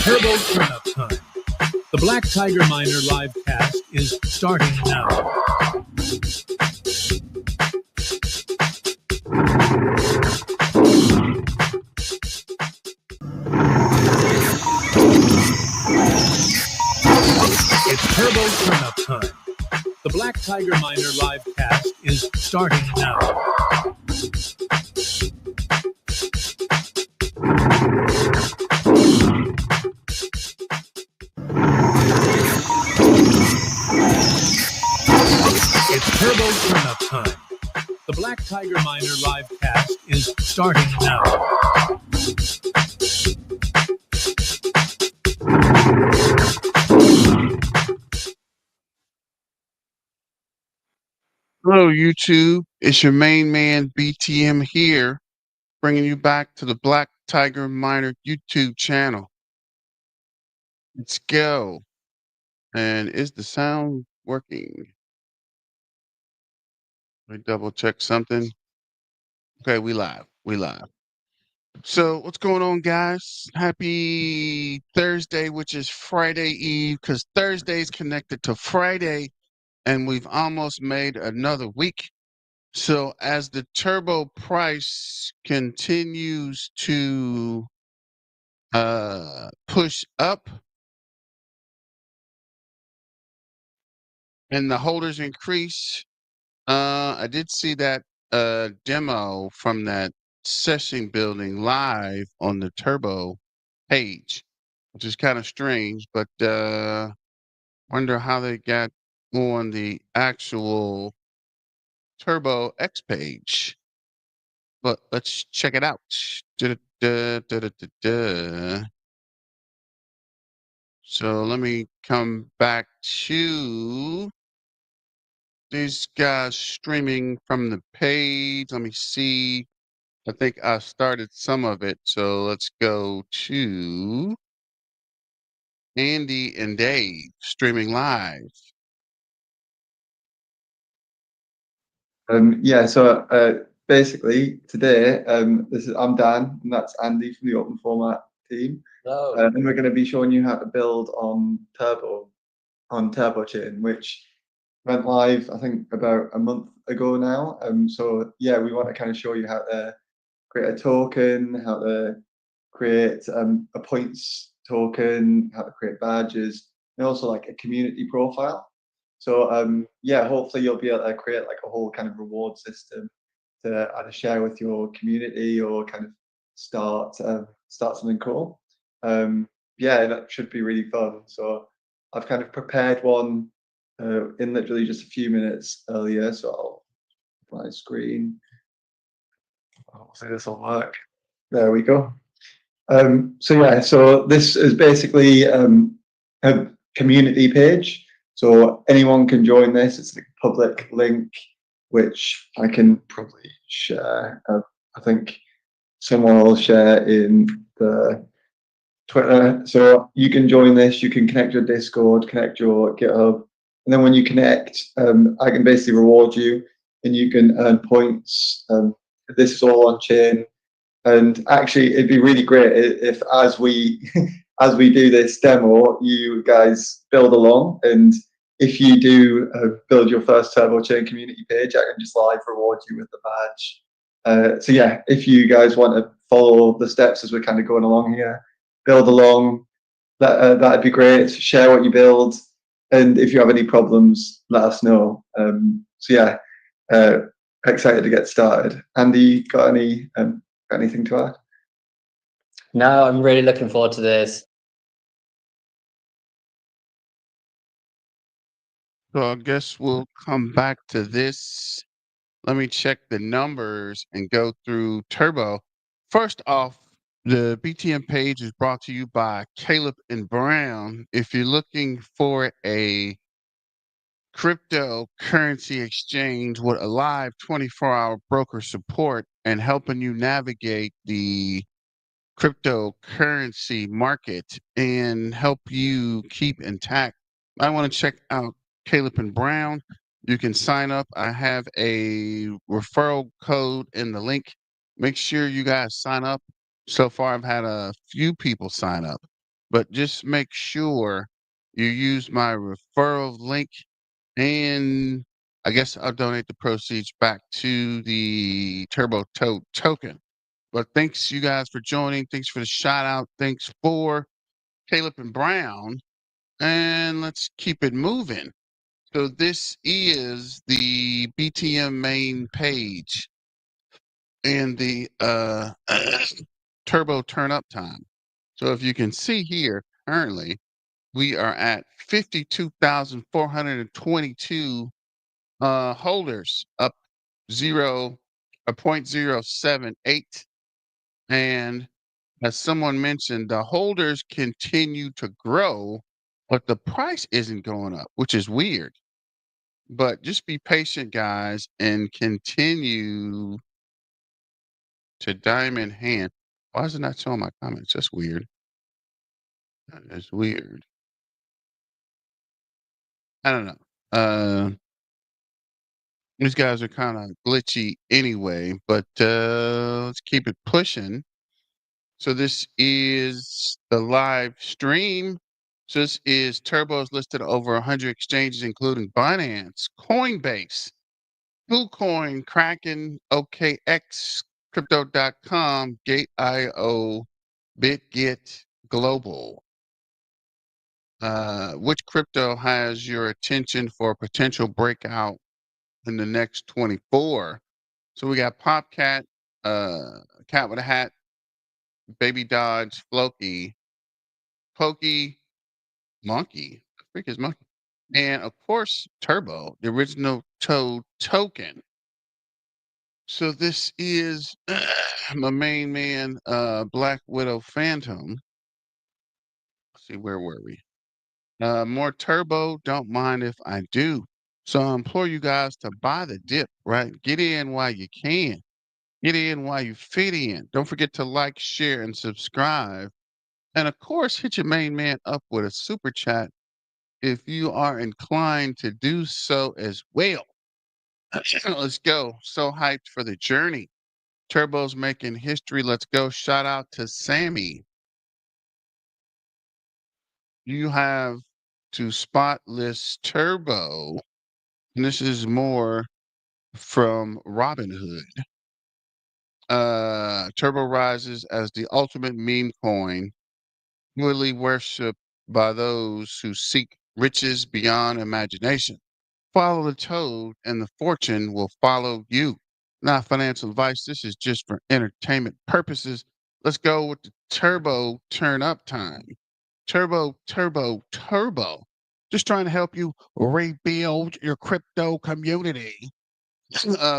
Turbo Turnup Time. The Black Tiger Miner live cast is starting now. It's Turbo Turnup Time. The Black Tiger Miner live cast is starting now. It's Turbo Turnup Time. The Black Tiger Miner live cast is starting now. Hello, YouTube. It's your main man, BTM here, bringing you back to the Black Tiger Miner YouTube channel. Let's go. And is the sound working? Let me double check something. Okay, we live. So what's going on, guys? Happy Thursday, which is Friday Eve, because Thursday's connected to Friday, and we've almost made another week. So as the turbo price continues to push up and the holders increase, I did see that demo from that session building live on the turbo page, which is kind of strange, but wonder how they got on the actual turbo X page. But let's check it out. Da-da-da-da-da-da-da. So let me come back to these guys streaming from the page. Let me see. I think I started some of it. So let's go to Andy and Dave streaming live. Basically today, I'm Dan, and that's Andy from the Open Format team. Hello. And we're going to be showing you how to build on Turbo Chain, which went live, I think, about a month ago now. So yeah, we want to kind of show you how to create a token, how to create a points token, how to create badges, and also like a community profile. So yeah, hopefully you'll be able to create like a whole kind of reward system to either share with your community or kind of start something cool. Yeah, that should be really fun. So I've kind of prepared one in literally just a few minutes earlier. So I'll my screen. Hopefully this will work. There we go. So yeah, so this is basically a community page. So anyone can join this. It's a public link, which I can probably share. I think someone will share in the Twitter. So you can join this. You can connect your Discord, connect your GitHub, and then when you connect, I can basically reward you, and you can earn points. This is all on chain. And actually, it'd be really great if, as we do this demo, you guys build along. And if you do build your first Turbo Chain community page, I can just live reward you with the badge. So yeah, if you guys want to follow the steps as we're kind of going along here, build along. That'd be great. Share what you build, and if you have any problems, let us know. So yeah, excited to get started. Andy, got anything to add? No, I'm really looking forward to this. So I guess we'll come back to this. Let me check the numbers and go through Turbo. First off, the BTM page is brought to you by Caleb and Brown. If you're looking for a cryptocurrency exchange with a live 24-hour broker support and helping you navigate the cryptocurrency market and help you keep intact, I want to check out Caleb and Brown. You can sign up. I have a referral code in the link. Make sure you guys sign up. So far, I've had a few people sign up. but just make sure you use my referral link, and I guess I'll donate the proceeds back to the Turbo Toad token. But thanks you guys for joining. Thanks for the shout out. Thanks for Caleb and Brown. And let's keep it moving. So this is the BTM main page and the turbo turn up time. So if you can see here, currently we are at 52,422 holders, up 0.078. And as someone mentioned, the holders continue to grow, but the price isn't going up, which is weird. But just be patient, guys, and continue to diamond hand. Why is it not showing my comments? That's weird. That is weird. I don't know. These guys are kind of glitchy anyway, but let's keep it pushing. So this is the live stream. So this is Turbo's listed over 100 exchanges, including Binance, Coinbase, KuCoin, Kraken, OKX, Crypto.com, Gate.io, BitGet, Global. Which crypto has your attention for a potential breakout in the next 24? So we got Popcat, Cat with a Hat, Baby Dodge, Floki, Pokey, Monkey. The freak is Monkey. And of course, Turbo, the original Toad token. So this is my main man, Black Widow Phantom. Let's see, where were we? More Turbo, don't mind if I do. So I implore you guys to buy the dip, right? Get in while you can. Get in while you fit in. Don't forget to like, share, and subscribe. And of course, hit your main man up with a super chat if you are inclined to do so as well. Let's go. So hyped for the journey. Turbo's making history. Let's go. Shout out to Sammy. You have to spot list Turbo. And this is more from Robinhood. Turbo rises as the ultimate meme coin, really worshipped by those who seek riches beyond imagination. Follow the toad and the fortune will follow you. Not financial advice. This is just for entertainment purposes. Let's go with the turbo turn up time. Turbo, turbo, turbo. Just trying to help you rebuild your crypto community.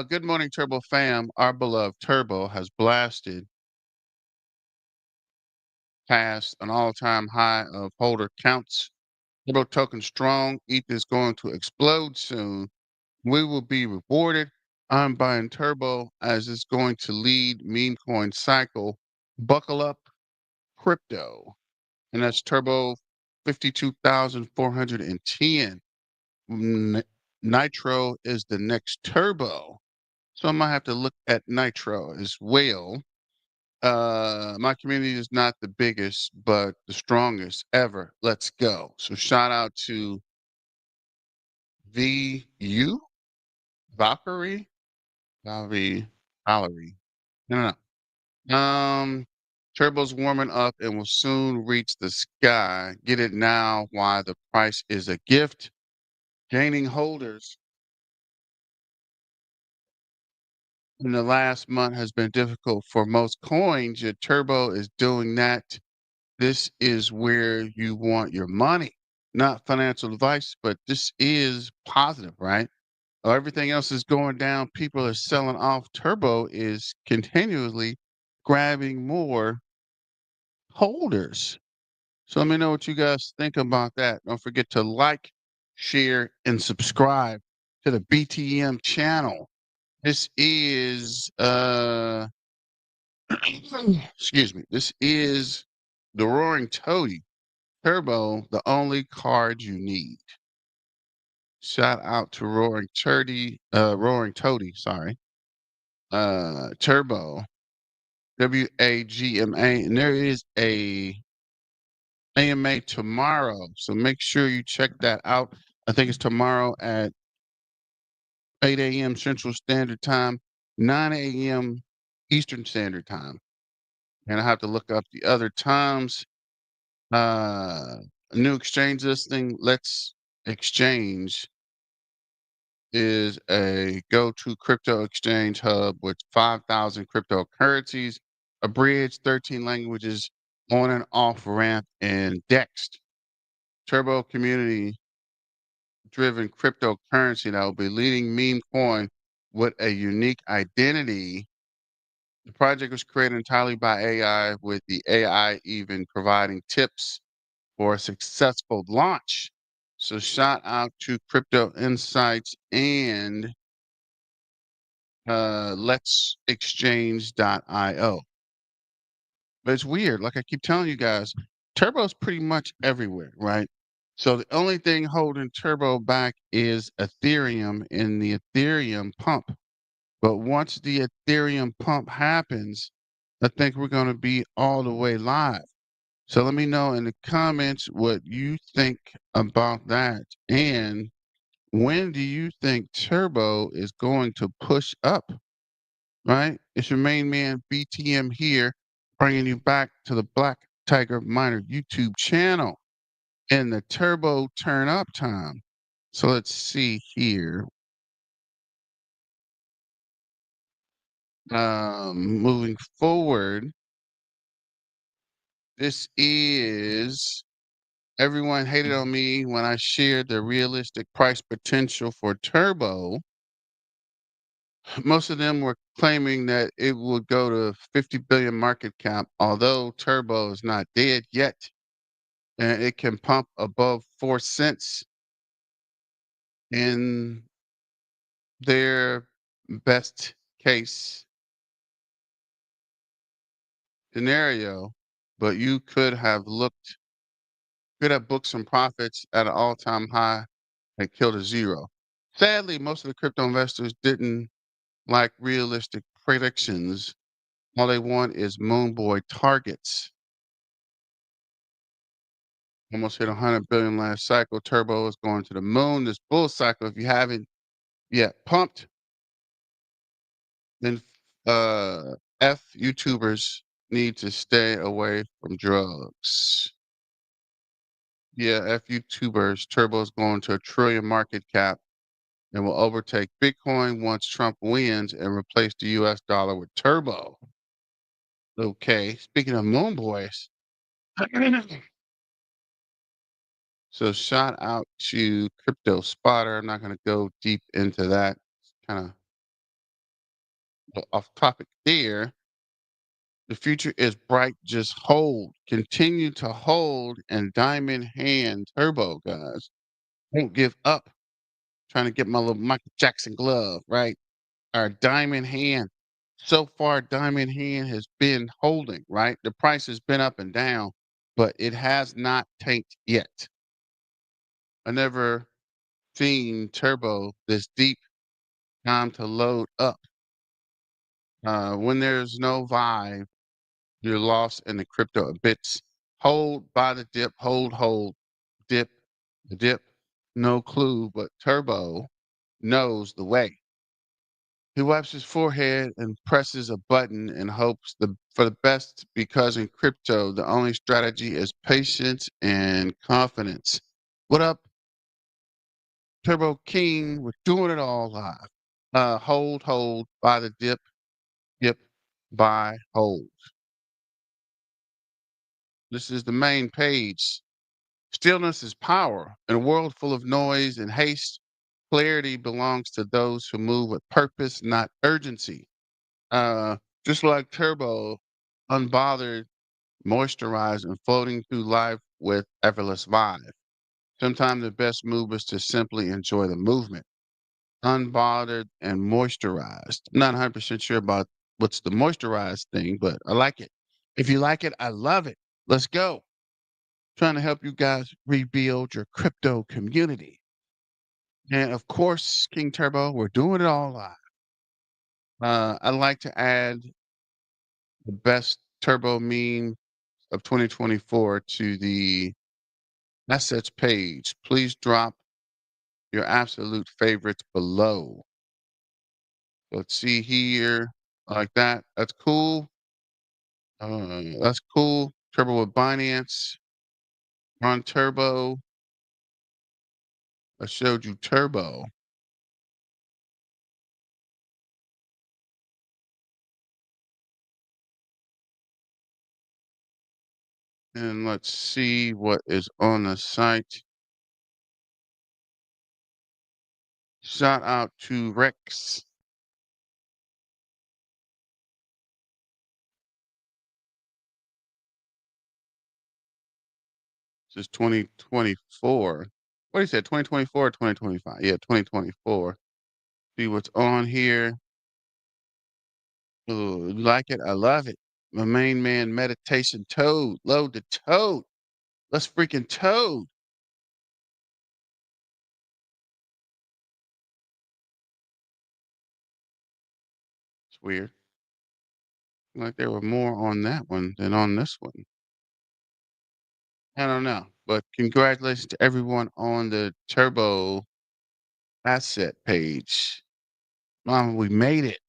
Good morning, Turbo fam. Our beloved Turbo has blasted past an all-time high of holder counts. Turbo token strong. ETH is going to explode soon. We will be rewarded. I'm buying Turbo as it's going to lead meme coin cycle. Buckle up, crypto. And that's Turbo 52,410. Nitro is the next Turbo. So I might have to look at Nitro as well. My community is not the biggest, but the strongest ever. Let's go. So shout out to VU, Valkyrie, Valerie. No, no. Turbo's warming up and will soon reach the sky. Get it now while the price is a gift. Gaining holders in the last month has been difficult for most coins. Your Turbo is doing that. This is where you want your money. Not financial advice, but this is positive, right? Everything else is going down. People are selling off. Turbo is continually grabbing more holders. So let me know what you guys think about that. Don't forget to like, share, and subscribe to the BTM channel. This is excuse me. This is the Roaring Toady. Turbo, the only card you need. Shout out to Roaring Toady, sorry. Turbo, WAGMA, and there is a AMA tomorrow. So make sure you check that out. I think it's tomorrow at 8 a.m. Central Standard Time, 9 a.m. Eastern Standard Time. And I have to look up the other times. A new exchange listing, Let's Exchange, is a go-to crypto exchange hub with 5,000 cryptocurrencies, a bridge, 13 languages, on and off ramp, and DEX. Turbo community driven cryptocurrency that will be leading meme coin with a unique identity. The project was created entirely by AI, with the AI even providing tips for a successful launch. So shout out to Crypto Insights and Let's Exchange.io. But it's weird. Like I keep telling you guys, Turbo's pretty much everywhere, right? So the only thing holding Turbo back is Ethereum and the Ethereum pump. But once the Ethereum pump happens, I think we're going to be all the way live. So let me know in the comments what you think about that. And when do you think Turbo is going to push up? Right? It's your main man, BTM here, bringing you back to the Black Tiger Miner YouTube channel in the Turbo turn up time. So let's see here. Moving forward, this is everyone hated on me when I shared the realistic price potential for Turbo. Most of them were claiming that it would go to 50 billion market cap, although Turbo is not dead yet. And it can pump above 4 cents in their best case scenario. But you could have booked some profits at an all-time high and killed a zero. Sadly, most of the crypto investors didn't like realistic predictions. All they want is Moonboy targets. Almost hit 100 billion last cycle. Turbo is going to the moon. This bull cycle, if you haven't yet pumped, then F YouTubers need to stay away from drugs. Yeah, F YouTubers. Turbo is going to 1 trillion market cap and will overtake Bitcoin once Trump wins and replace the US dollar with Turbo. Okay, speaking of moon boys, so shout out to Crypto Spotter. I'm not going to go deep into that. It's kind of off topic there. The future is bright. Just hold. Continue to hold and diamond hand Turbo, guys. Won't give up. Trying to get my little Michael Jackson glove, right? Our diamond hand. So far, diamond hand has been holding, right? The price has been up and down, but it has not tanked yet. I never seen Turbo this deep. Time to load up. When there's no vibe, you're lost in the crypto bits. Hold by the dip, hold, dip, the dip. No clue, but Turbo knows the way. He wipes his forehead and presses a button and hopes for the best, because in crypto, the only strategy is patience and confidence. What up, Turbo King? We're doing it all live. Hold, by the dip, buy, hold. This is the main page. Stillness is power. In a world full of noise and haste, clarity belongs to those who move with purpose, not urgency. Uh, just like Turbo, unbothered, moisturized, and floating through life with effortless vibe. Sometimes the best move is to simply enjoy the movement. Unbothered and moisturized. I'm not 100% sure about what's the moisturized thing, but I like it. If you like it, I love it. Let's go. Trying to help you guys rebuild your crypto community. And of course, King Turbo, we're doing it all live. I'd like to add the best Turbo meme of 2024 to the assets page. Please drop your absolute favorites below. Let's see here, like that. That's cool. That's cool. Turbo with Binance. On Turbo. I showed you Turbo. And let's see what is on the site. Shout out to Rex. This is 2024. What he said, 2024 or 2025? Yeah, 2024. See what's on here. Ooh, you like it? I love it. My main man, meditation toad. Load the toad. Let's freaking toad. It's weird. Like there were more on that one than on this one. I don't know. But congratulations to everyone on the Turbo asset page. Mom, we made it.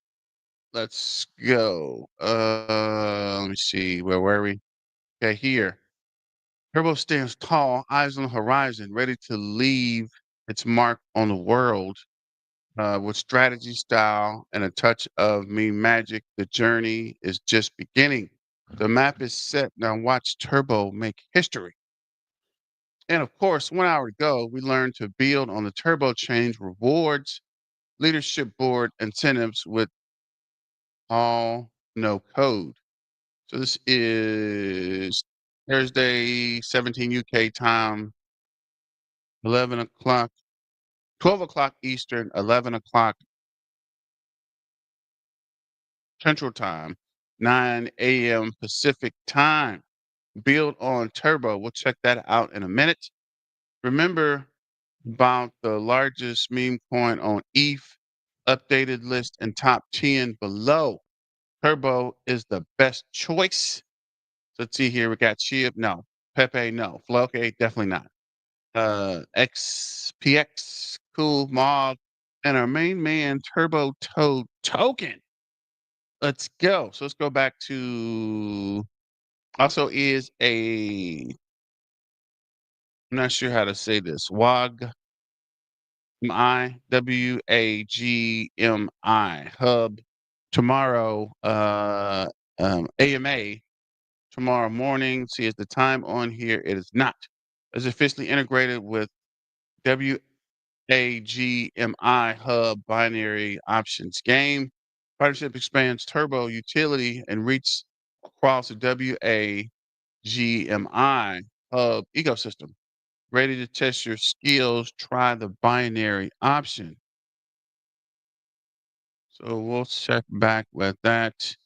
Let's go. Let me see. Where were we? Okay, here. Turbo stands tall, eyes on the horizon, ready to leave its mark on the world. With strategy, style, and a touch of mean magic, the journey is just beginning. The map is set. Now watch Turbo make history. And of course, 1 hour ago, we learned to build on the Turbo Change rewards, leadership board incentives with all no code. So this is Thursday, 17 UK time, 11 o'clock, 12 o'clock Eastern, 11 o'clock Central Time, 9 a.m. Pacific Time. Build on Turbo. We'll check that out in a minute. Remember about the largest meme coin on ETH, updated list and top 10 below. Turbo is the best choice. Let's see here. We got Chip. No. Pepe. No. Floke. Definitely not. XPX. Cool. Mob. And our main man, Turbo Toad Token. Let's go. So let's go back to also is a I'm not sure how to say this. WAGMI hub tomorrow AMA tomorrow morning. See is the time on here. It is not. It's officially integrated with WAGMI hub binary options game. Partnership expands turbo utility and reach across the WAGMI hub ecosystem. Ready to test your skills? Try the binary option. So we'll check back with that.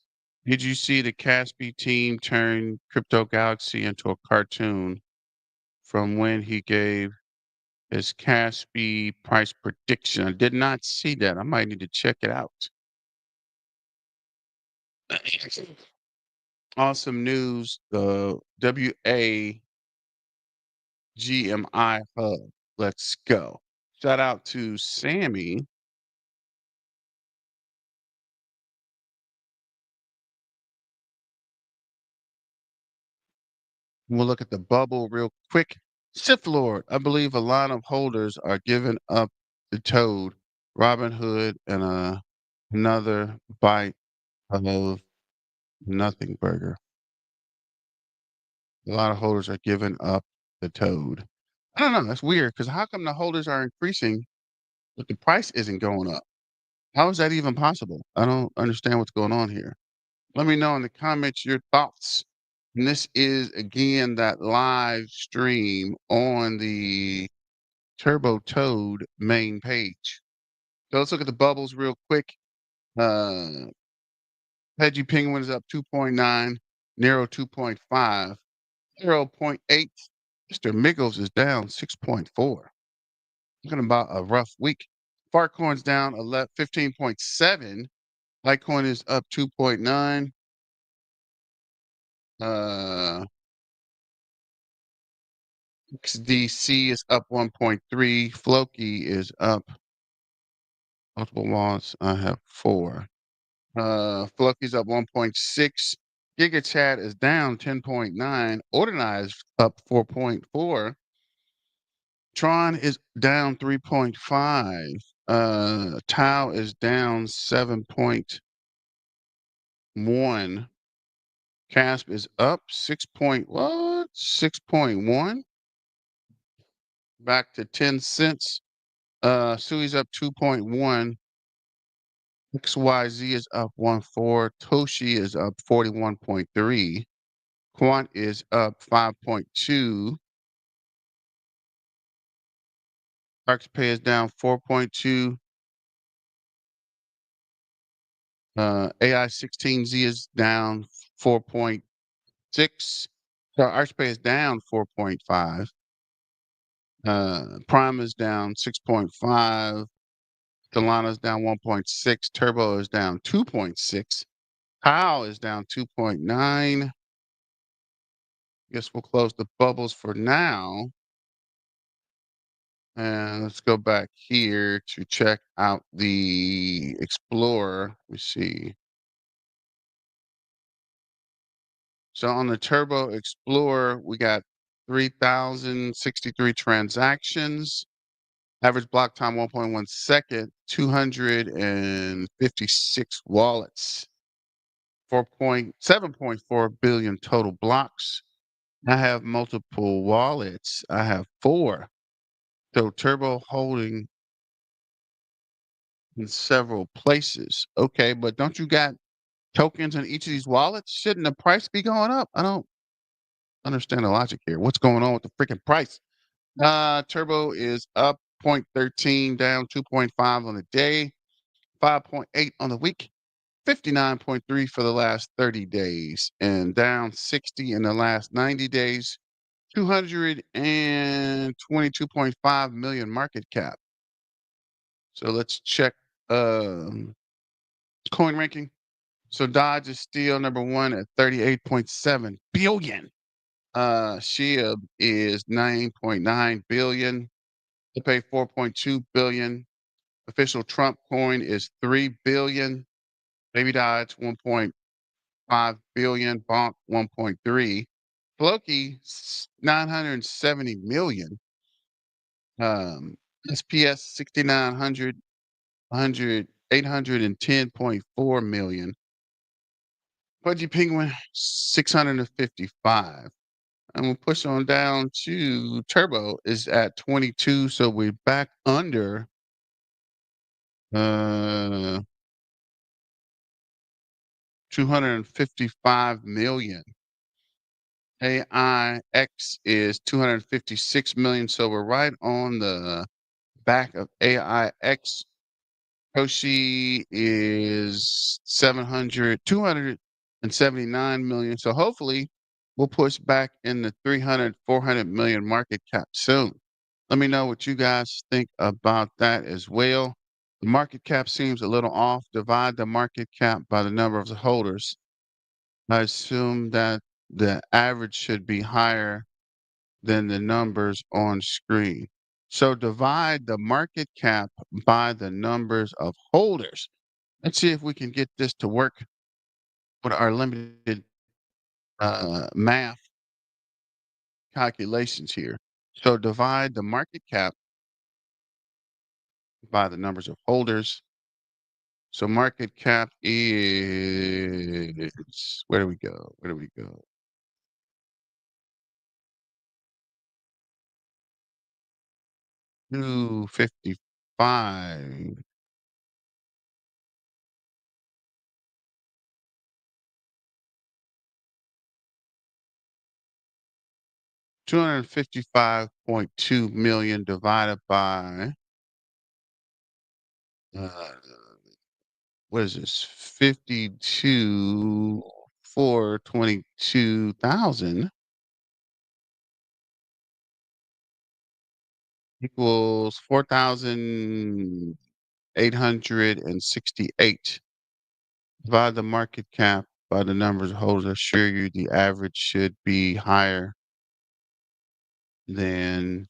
Did you see the Kaspa team turn Crypto Galaxy into a cartoon from when he gave his Kaspa price prediction? I did not see that. I might need to check it out. Awesome news. The WAGMI hub. Let's go. Shout out to Sammy. We'll look at the bubble real quick. Sith Lord, I believe a lot of holders are giving up the Toad, Robin Hood, and another bite of nothing burger. A lot of holders are giving up the Toad. I don't know. That's weird because how come the holders are increasing, but the price isn't going up? How is that even possible? I don't understand what's going on here. Let me know in the comments your thoughts. And this is again that live stream on the Turbo Toad main page. So let's look at the bubbles real quick. Peggy Penguin is up 2.9, Nero 2.5, 0.8. Mr. Miggles is down 6.4. Talking about a rough week. Fartcoin's down 15.7. Litecoin is up 2.9. XDC is up 1.3. Floki is up. Multiple wallets. I have 4. Floki's up 1.6. GigaChat is down 10.9. Organized up 4.4. Tron is down 3.5. Tau is down 7.1. Casp is up 6.1? Back to 10 cents. Sui's up 2.1. XYZ is up 1.4. Toshi is up 41.3. Quant is up 5.2. ArxPay is down 4.2. AI16Z is down 4.6. So ArxPay is down 4.5. Prime is down 6.5. Solana is down 1.6. Turbo is down 2.6. Powell is down 2.9. Guess we'll close the bubbles for now. And let's go back here to check out the Explorer. Let me see. So on the Turbo Explorer, we got 3,063 transactions. Average block time 1.1 second, 256 wallets, 7.4 billion total blocks. I have multiple wallets. I have 4. So Turbo holding in several places. Okay, but don't you got tokens in each of these wallets? Shouldn't the price be going up? I don't understand the logic here. What's going on with the freaking price? Turbo is up 0.13, down 2.5 on the day, 5.8 on the week, 59.3 for the last 30 days, and down 60 in the last 90 days, 222.5 million market cap. So let's check coin ranking. So Dodge is still number 1 at 38.7 billion. SHIB is 9.9 billion. To pay 4.2 billion. Official Trump coin is 3 billion. Baby Dodge 1.5 billion. Bonk 1.3. Floki 970 million. SPS 6,900, 810.4 million. Pudgy Penguin 655. And we'll push on down to Turbo is at 22, so we're back under 255 million. AIX is 256 million, so we're right on the back of AIX. Hoshi is 279 million. So hopefully we'll push back in the 300, 400 million market cap soon. Let me know what you guys think about that as well. The market cap seems a little off. Divide the market cap by the number of the holders. I assume that the average should be higher than the numbers on screen. So divide the market cap by the numbers of holders. Let's see if we can get this to work with our limited math calculations here. So divide the market cap by the numbers of holders. So market cap is, where do we go? Where do we go? $255. $255.2 million divided by what is this? 52 for 22,000 equals 4,868. Divide the market cap by the numbers of holders. I assure you the average should be higher than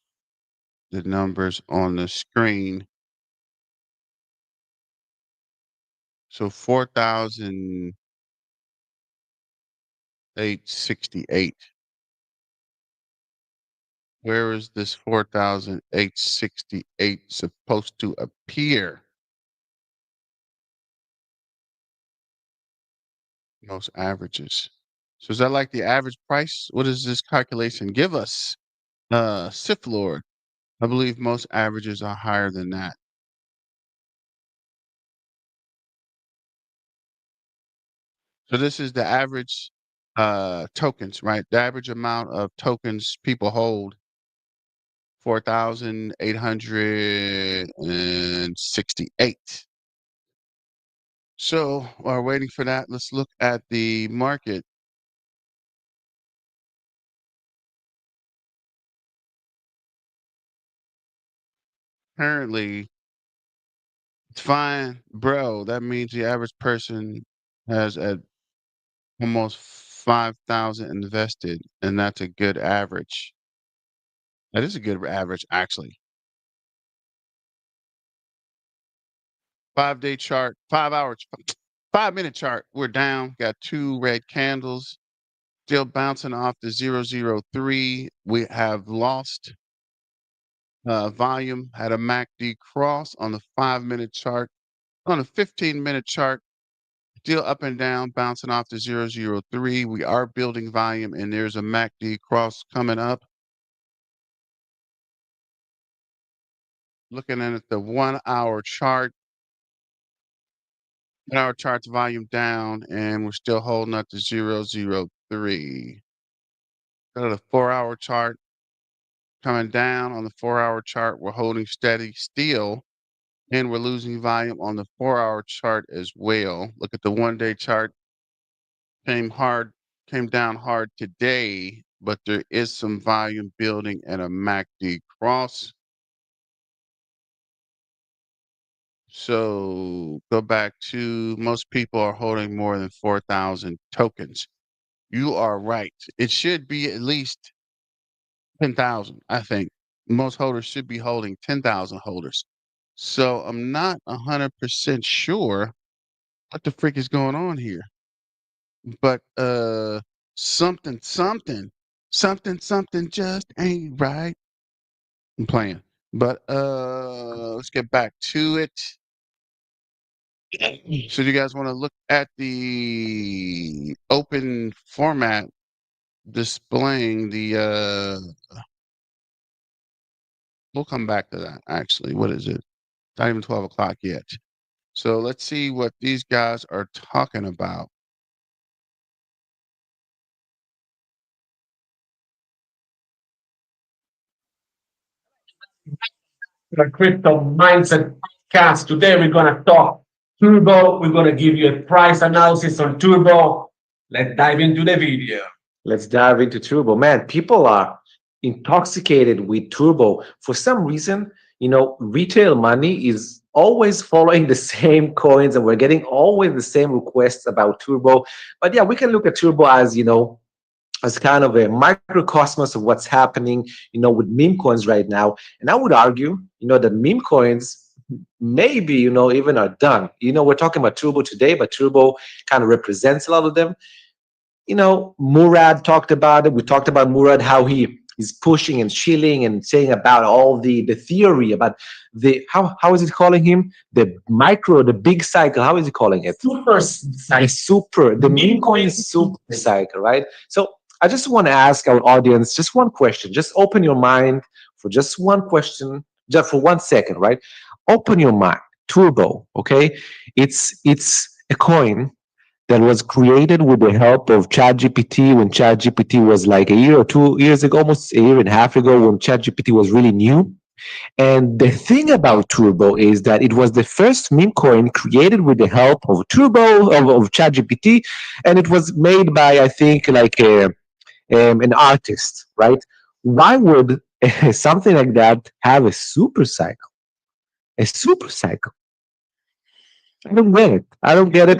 the numbers on the screen. So 4,868. Where is this 4,868 supposed to appear? Most averages. So is that like the average price? What does this calculation give us? Sith Lord. I believe most averages are higher than that. So this is the average tokens, right? The average amount of tokens people hold, 4,868. So while we're waiting for that, let's look at the market. Currently, it's fine, bro. That means the average person has at almost 5,000 invested, and that's a good average. That is a good average, actually. 5-day chart, 5 hour, 5-minute chart. We're down. Got 2 red candles. Still bouncing off the 003. We have lost volume. Had a MACD cross on the 5-minute chart. On the 15-minute chart, still up and down, bouncing off the 003. We are building volume, and there's a MACD cross coming up. Looking at the 1-hour chart. 1-hour chart's volume down, and we're still holding up to 003. Go to the 4-hour chart. Coming down on the 4-hour chart, we're holding steady still, and we're losing volume on the 4-hour chart as well. Look at the 1-day chart. Came down hard today, but there is some volume building and a MACD cross. So go back to most people are holding more than 4,000 tokens. You are right. It should be at least 10,000, I think. Most holders should be holding 10,000 holders. So I'm not 100% sure what the frick is going on here. But something just ain't right. I'm playing. But let's get back to it. So do you guys want to look at the open format displaying the we'll come back to that actually. What is it? Not even 12 o'clock yet. So let's see what these guys are talking about. The Crypto Mindset Cast. Today we're going to talk Turbo. We're going to give you a price analysis on Turbo. Let's dive into the video. Let's dive into Turbo. Man, people are intoxicated with Turbo. For some reason, retail money is always following the same coins, and we're getting always the same requests about Turbo. But yeah, we can look at Turbo as kind of a microcosmos of what's happening, with meme coins right now. And I would argue, that meme coins maybe, even are done. We're talking about Turbo today, but Turbo kind of represents a lot of them. Murad talked about it. We talked about Murad, how he is pushing and chilling and saying about all the theory about how is it calling him? The big cycle. How is he calling it? The meme coin super cycle, right? So I just want to ask our audience just one question. Just open your mind for just one question, just for 1 second, right? Open your mind. Turbo, okay? It's a coin that was created with the help of ChatGPT when ChatGPT was like a year or 2 years ago, almost a year and a half ago, when ChatGPT was really new. And the thing about Turbo is that it was the first meme coin created with the help of Turbo, of ChatGPT, and it was made by, I think, like an artist, right? Why would something like that have a super cycle? A super cycle? I don't get it. I don't get it.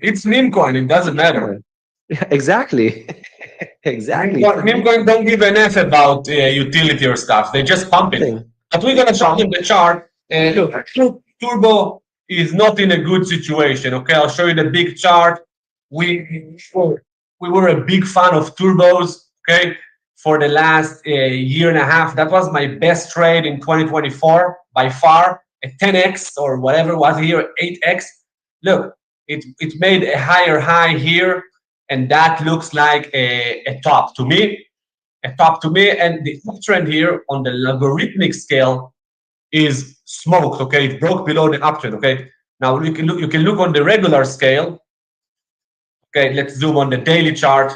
It's meme coin. It doesn't matter. Exactly. Exactly. Memecoin don't give an F about utility or stuff. They just pump it. Nothing. But we're gonna show them the chart. Look, Turbo is not in a good situation. Okay, I'll show you the big chart. We were a big fan of turbos. Okay, for the last year and a half. That was my best trade in 2024 by far. A 10x or whatever was here, 8x. Look, it made a higher high here, and that looks like a top to me. A top to me, and the uptrend here on the logarithmic scale is smoked. Okay, it broke below the uptrend. Okay, now you can look on the regular scale. Okay, let's zoom on the daily chart.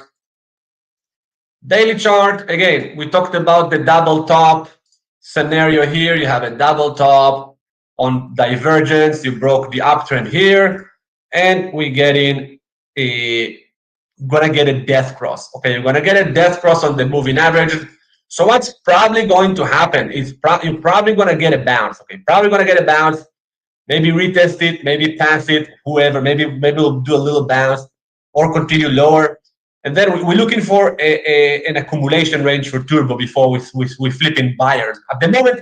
Daily chart, again, we talked about the double top scenario here. You have a double top on divergence. You broke the uptrend here, and we gonna get a death cross. Okay, you're gonna get a death cross on the moving averages. So what's probably going to happen is you're probably gonna get a bounce. Okay, probably gonna get a bounce. Maybe retest it, maybe pass it, whoever. Maybe we'll do a little bounce or continue lower. And then we're looking for an accumulation range for Turbo before we flip in buyers. At the moment,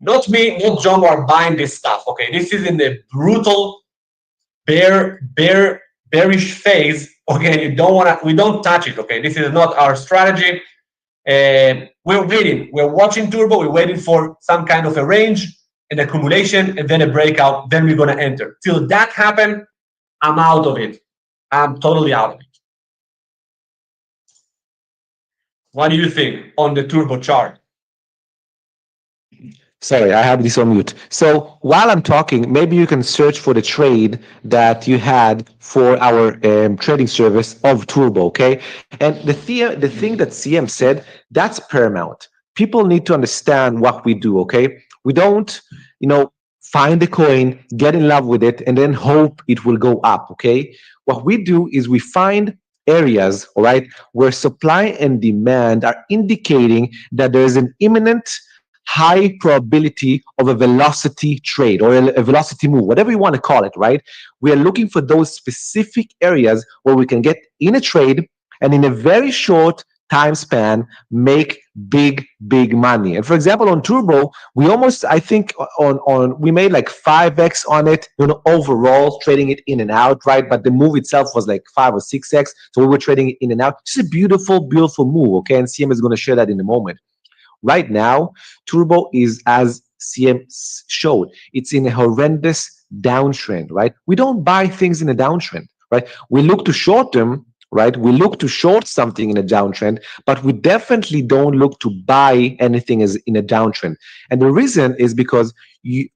not me, not John are buying this stuff. Okay, this is in the brutal bearish phase. Okay, we don't touch it. Okay, this is not our strategy. We're waiting. We're watching Turbo. We're waiting for some kind of a range, an accumulation, and then a breakout. Then we're gonna enter. Till that happen, I'm out of it. I'm totally out of it. What do you think on the Turbo chart? Sorry, I have this on mute. So while I'm talking, maybe you can search for the trade that you had for our trading service of Turbo, okay? And the thing that CM said, that's paramount. People need to understand what we do, okay? We don't, find the coin, get in love with it, and then hope it will go up, okay? What we do is we find areas, all right, where supply and demand are indicating that there is an imminent high probability of a velocity trade or a velocity move, whatever you want to call it, right? We are looking for those specific areas where we can get in a trade and in a very short time span make big money. And for example, on Turbo, we almost, I think we made like 5x on it, overall trading it in and out, right? But the move itself was like 5 or 6x, so we were trading it in and out. It's a beautiful move, okay? And CM is going to share that in a moment. Right now, Turbo is, as CM showed, it's in a horrendous downtrend, right? We don't buy things in a downtrend, right? We look to short them, right? We look to short something in a downtrend, but we definitely don't look to buy anything as in a downtrend. And the reason is because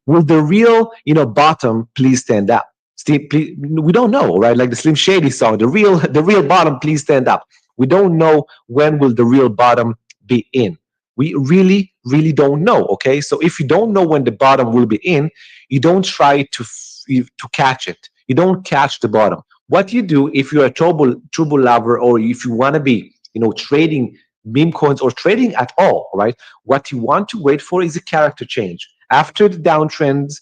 will the real, bottom please stand up? Steve, please, we don't know, right? Like the Slim Shady song, the real bottom please stand up. We don't know when will the real bottom be in. We really don't know, okay? So if you don't know when the bottom will be in, you don't try to catch it. You don't catch the bottom. What you do if you're a turbo lover, or if you want to be, trading meme coins or trading at all, right? What you want to wait for is a character change. After the downtrend,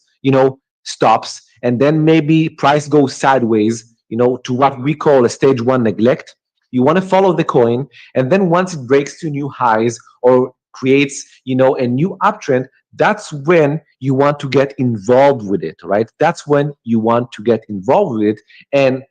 stops, and then maybe price goes sideways, to what we call a stage 1 neglect. You want to follow the coin, and then once it breaks to new highs or creates, a new uptrend, that's when you want to get involved with it, right? That's when you want to get involved with it.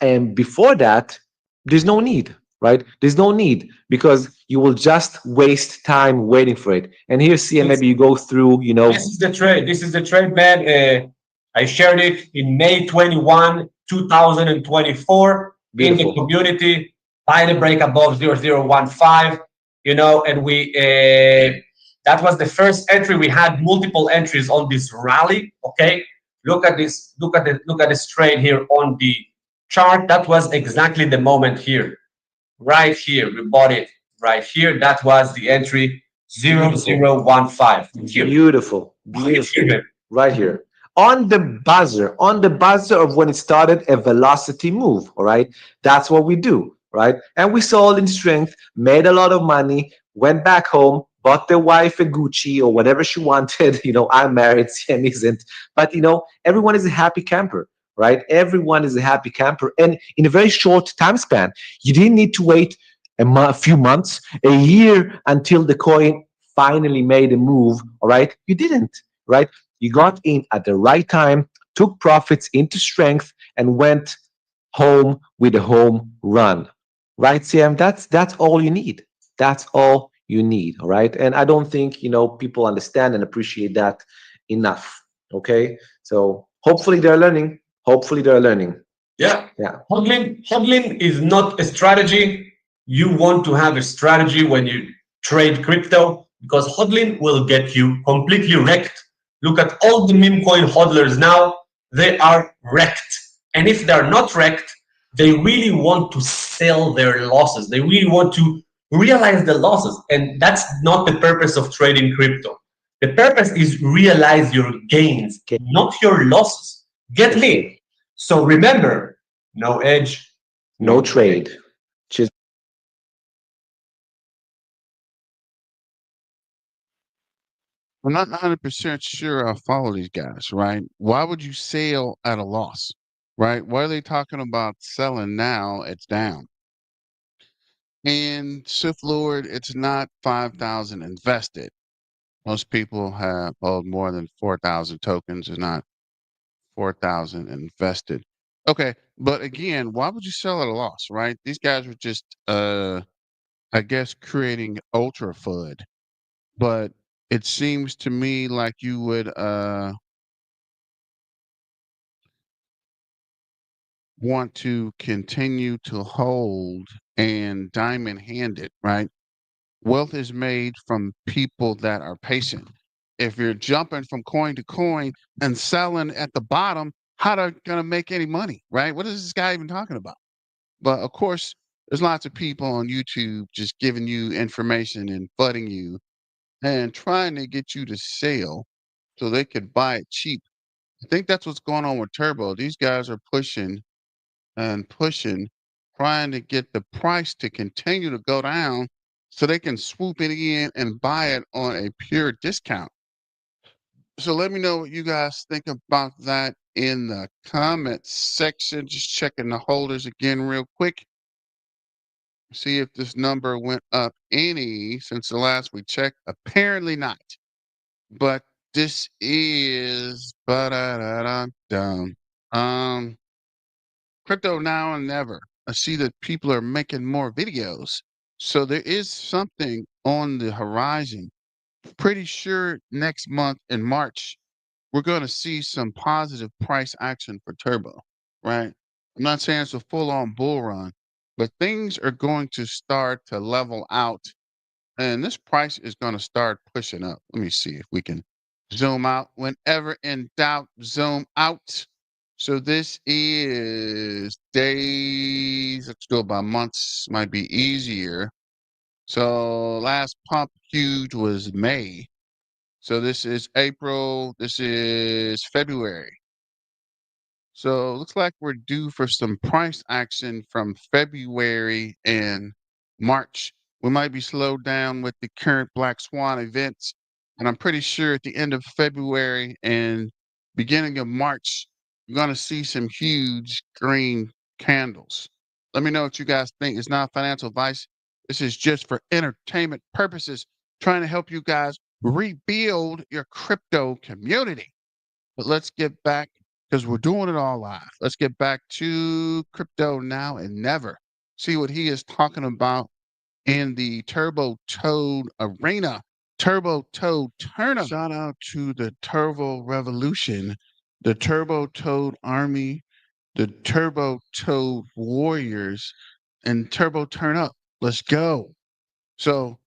And before that, there's no need, right? There's no need, because you will just waste time waiting for it. And here, CM, maybe you go through, This is the trade, man. I shared it in May 21, 2024. Beautiful. In the community. Buy the break above 0015. And we that was the first entry. We had multiple entries on this rally. Okay, look at this trade here on the chart. That was exactly the moment here, right here. We bought it right here. That was the entry 0015. Beautiful. Right here. On the buzzer of when it started a velocity move. All right, that's what we do. Right? And we sold in strength, made a lot of money, went back home, bought the wife a Gucci or whatever she wanted. I'm married, CM isn't. But, everyone is a happy camper, right? Everyone is a happy camper. And in a very short time span, you didn't need to wait a few months, a year until the coin finally made a move. All right, you didn't. Right, you got in at the right time, took profits into strength, and went home with a home run. Right, CM? That's all you need. That's all you need. All right, and I don't think people understand and appreciate that enough. Okay, so hopefully they're learning. Hopefully they're learning. Yeah. Yeah. Hodling is not a strategy. You want to have a strategy when you trade crypto because hodling will get you completely wrecked. Look at all the meme coin hodlers now. They are wrecked. And if they're not wrecked, they really want to sell their losses. They really want to realize the losses. And that's not the purpose of trading crypto. The purpose is realize your gains, not your losses. Get me. So remember, no edge, No trade. Cheers. I'm not 100% sure I follow these guys, right? Why would you sell at a loss, right? Why are they talking about selling now? It's down. And Swift Lord, it's not 5,000 invested. Most people have hold more than 4,000 tokens, is not 4,000 invested. Okay, but again, why would you sell at a loss, right? These guys were just, I guess, creating ultra FUD. But it seems to me like you would want to continue to hold and diamond hand it, right? Wealth is made from people that are patient. If you're jumping from coin to coin and selling at the bottom, how are they going to make any money, right? What is this guy even talking about? But of course, there's lots of people on YouTube just giving you information and flooding you and trying to get you to sell so they could buy it cheap. I think that's what's going on with Turbo. These guys are pushing and pushing, trying to get the price to continue to go down so they can swoop it in and buy it on a pure discount. So let me know what you guys think about that in the comment section. Just checking the holders again real quick. See if this number went up any since the last we checked. Apparently not. But this is ba-da-da-da-dum. Crypto now and never. I see that people are making more videos. So there is something on the horizon. Pretty sure next month in March, we're going to see some positive price action for Turbo, right? I'm not saying it's a full on bull run, but things are going to start to level out and this price is going to start pushing up. Let me see if we can zoom out. Whenever in doubt, zoom out. So this is days. Let's go by months. Might be easier. So last pump huge was May. So this is April. This is February. So it looks like we're due for some price action from February and March. We might be slowed down with the current Black Swan events. And I'm pretty sure at the end of February and beginning of March, you're going to see some huge green candles. Let me know what you guys think. It's not financial advice. This is just for entertainment purposes, trying to help you guys rebuild your crypto community. But let's get back because we're doing it all live. Let's get back to crypto now and never. See what he is talking about in the Turbo Toad arena. Turbo Toad tournament. Shout out to the Turbo Revolution, the Turbo Toad Army, the Turbo Toad Warriors, and Turbo Turn Up. Let's go. So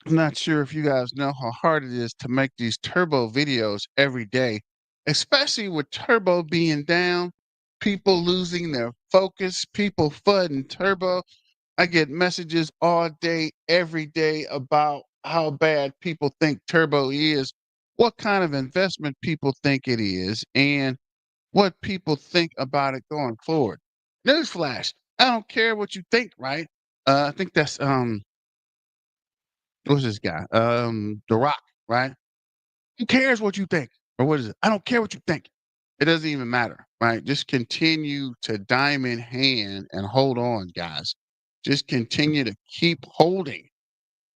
I'm not sure if you guys know how hard it is to make these Turbo videos every day, especially with Turbo being down, people losing their focus, people fudding Turbo. I get messages all day, every day about how bad people think Turbo is, what kind of investment people think it is, and what people think about it going forward. Newsflash, I don't care what you think, right? I think that's what's this guy? The Rock, right? Who cares what you think? Or what is it? I don't care what you think. It doesn't even matter, right? Just continue to diamond hand and hold on, guys. just continue to keep holding.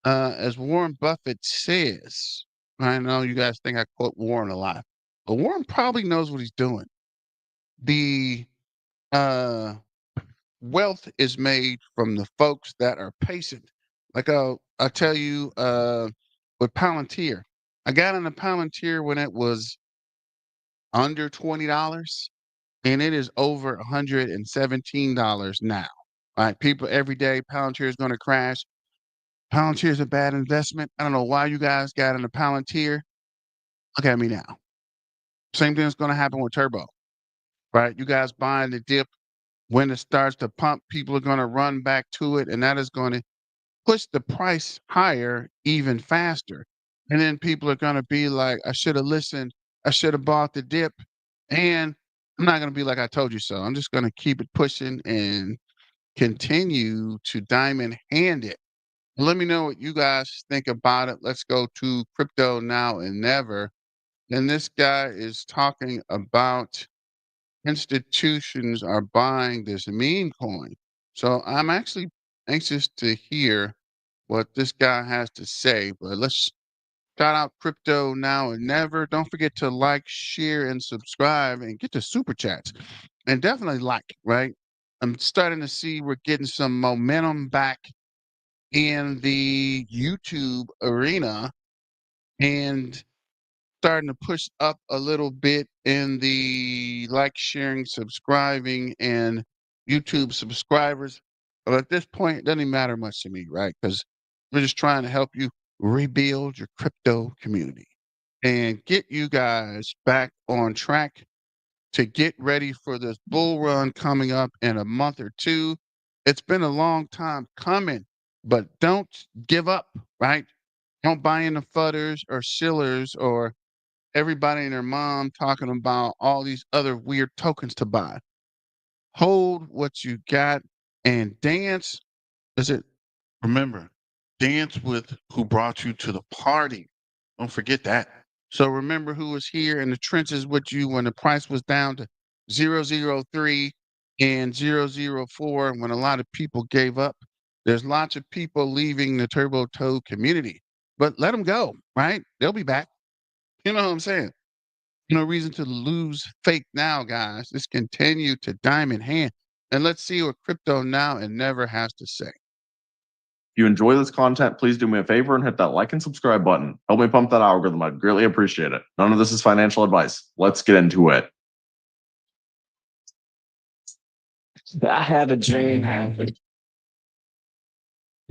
As Warren Buffett says, I know you guys think I quote Warren a lot, but Warren probably knows what he's doing. The wealth is made from the folks that are patient. Like I'll tell you, with Palantir, I got on the Palantir when it was under $20, and it is over $117 now. All right, people every day, Palantir is going to crash. Palantir is a bad investment. I don't know why you guys got in the Palantir. Look at me now. Same thing is going to happen with Turbo, right? You guys buying the dip. When it starts to pump, people are going to run back to it, and that is going to push the price higher even faster. And then people are going to be like, I should have listened. I should have bought the dip. And I'm not going to be like, I told you so. I'm just going to keep it pushing and continue to diamond hand it. Let me know what you guys think about it. Let's go to Crypto Now and Never. And this guy is talking about institutions are buying this meme coin. So I'm actually anxious to hear what this guy has to say. But let's shout out Crypto Now and Never. Don't forget to like, share, and subscribe and get the super chats. And definitely like, right? I'm starting to see we're getting some momentum back in the YouTube arena and starting to push up a little bit in the like, sharing, subscribing, and YouTube subscribers. But at this point, it doesn't even matter much to me, right? Because we're just trying to help you rebuild your crypto community and get you guys back on track to get ready for this bull run coming up in a month or two. It's been a long time coming, but don't give up, right? Don't buy into fudders or shillers or everybody and their mom talking about all these other weird tokens to buy. Hold what you got and dance. Is it? Remember, dance with who brought you to the party. Don't forget that. So remember who was here in the trenches with you when the price was down to 003 and 004 when a lot of people gave up. There's lots of people leaving the Turbo Toe community, but let them go, right? They'll be back. You know what I'm saying? No reason to lose faith now, guys. Just continue to diamond hand. And let's see what Crypto Now and Never has to say. If you enjoy this content, please do me a favor and hit that like and subscribe button. Help me pump that algorithm. I'd greatly appreciate it. None of this is financial advice. Let's get into it. I had a dream. And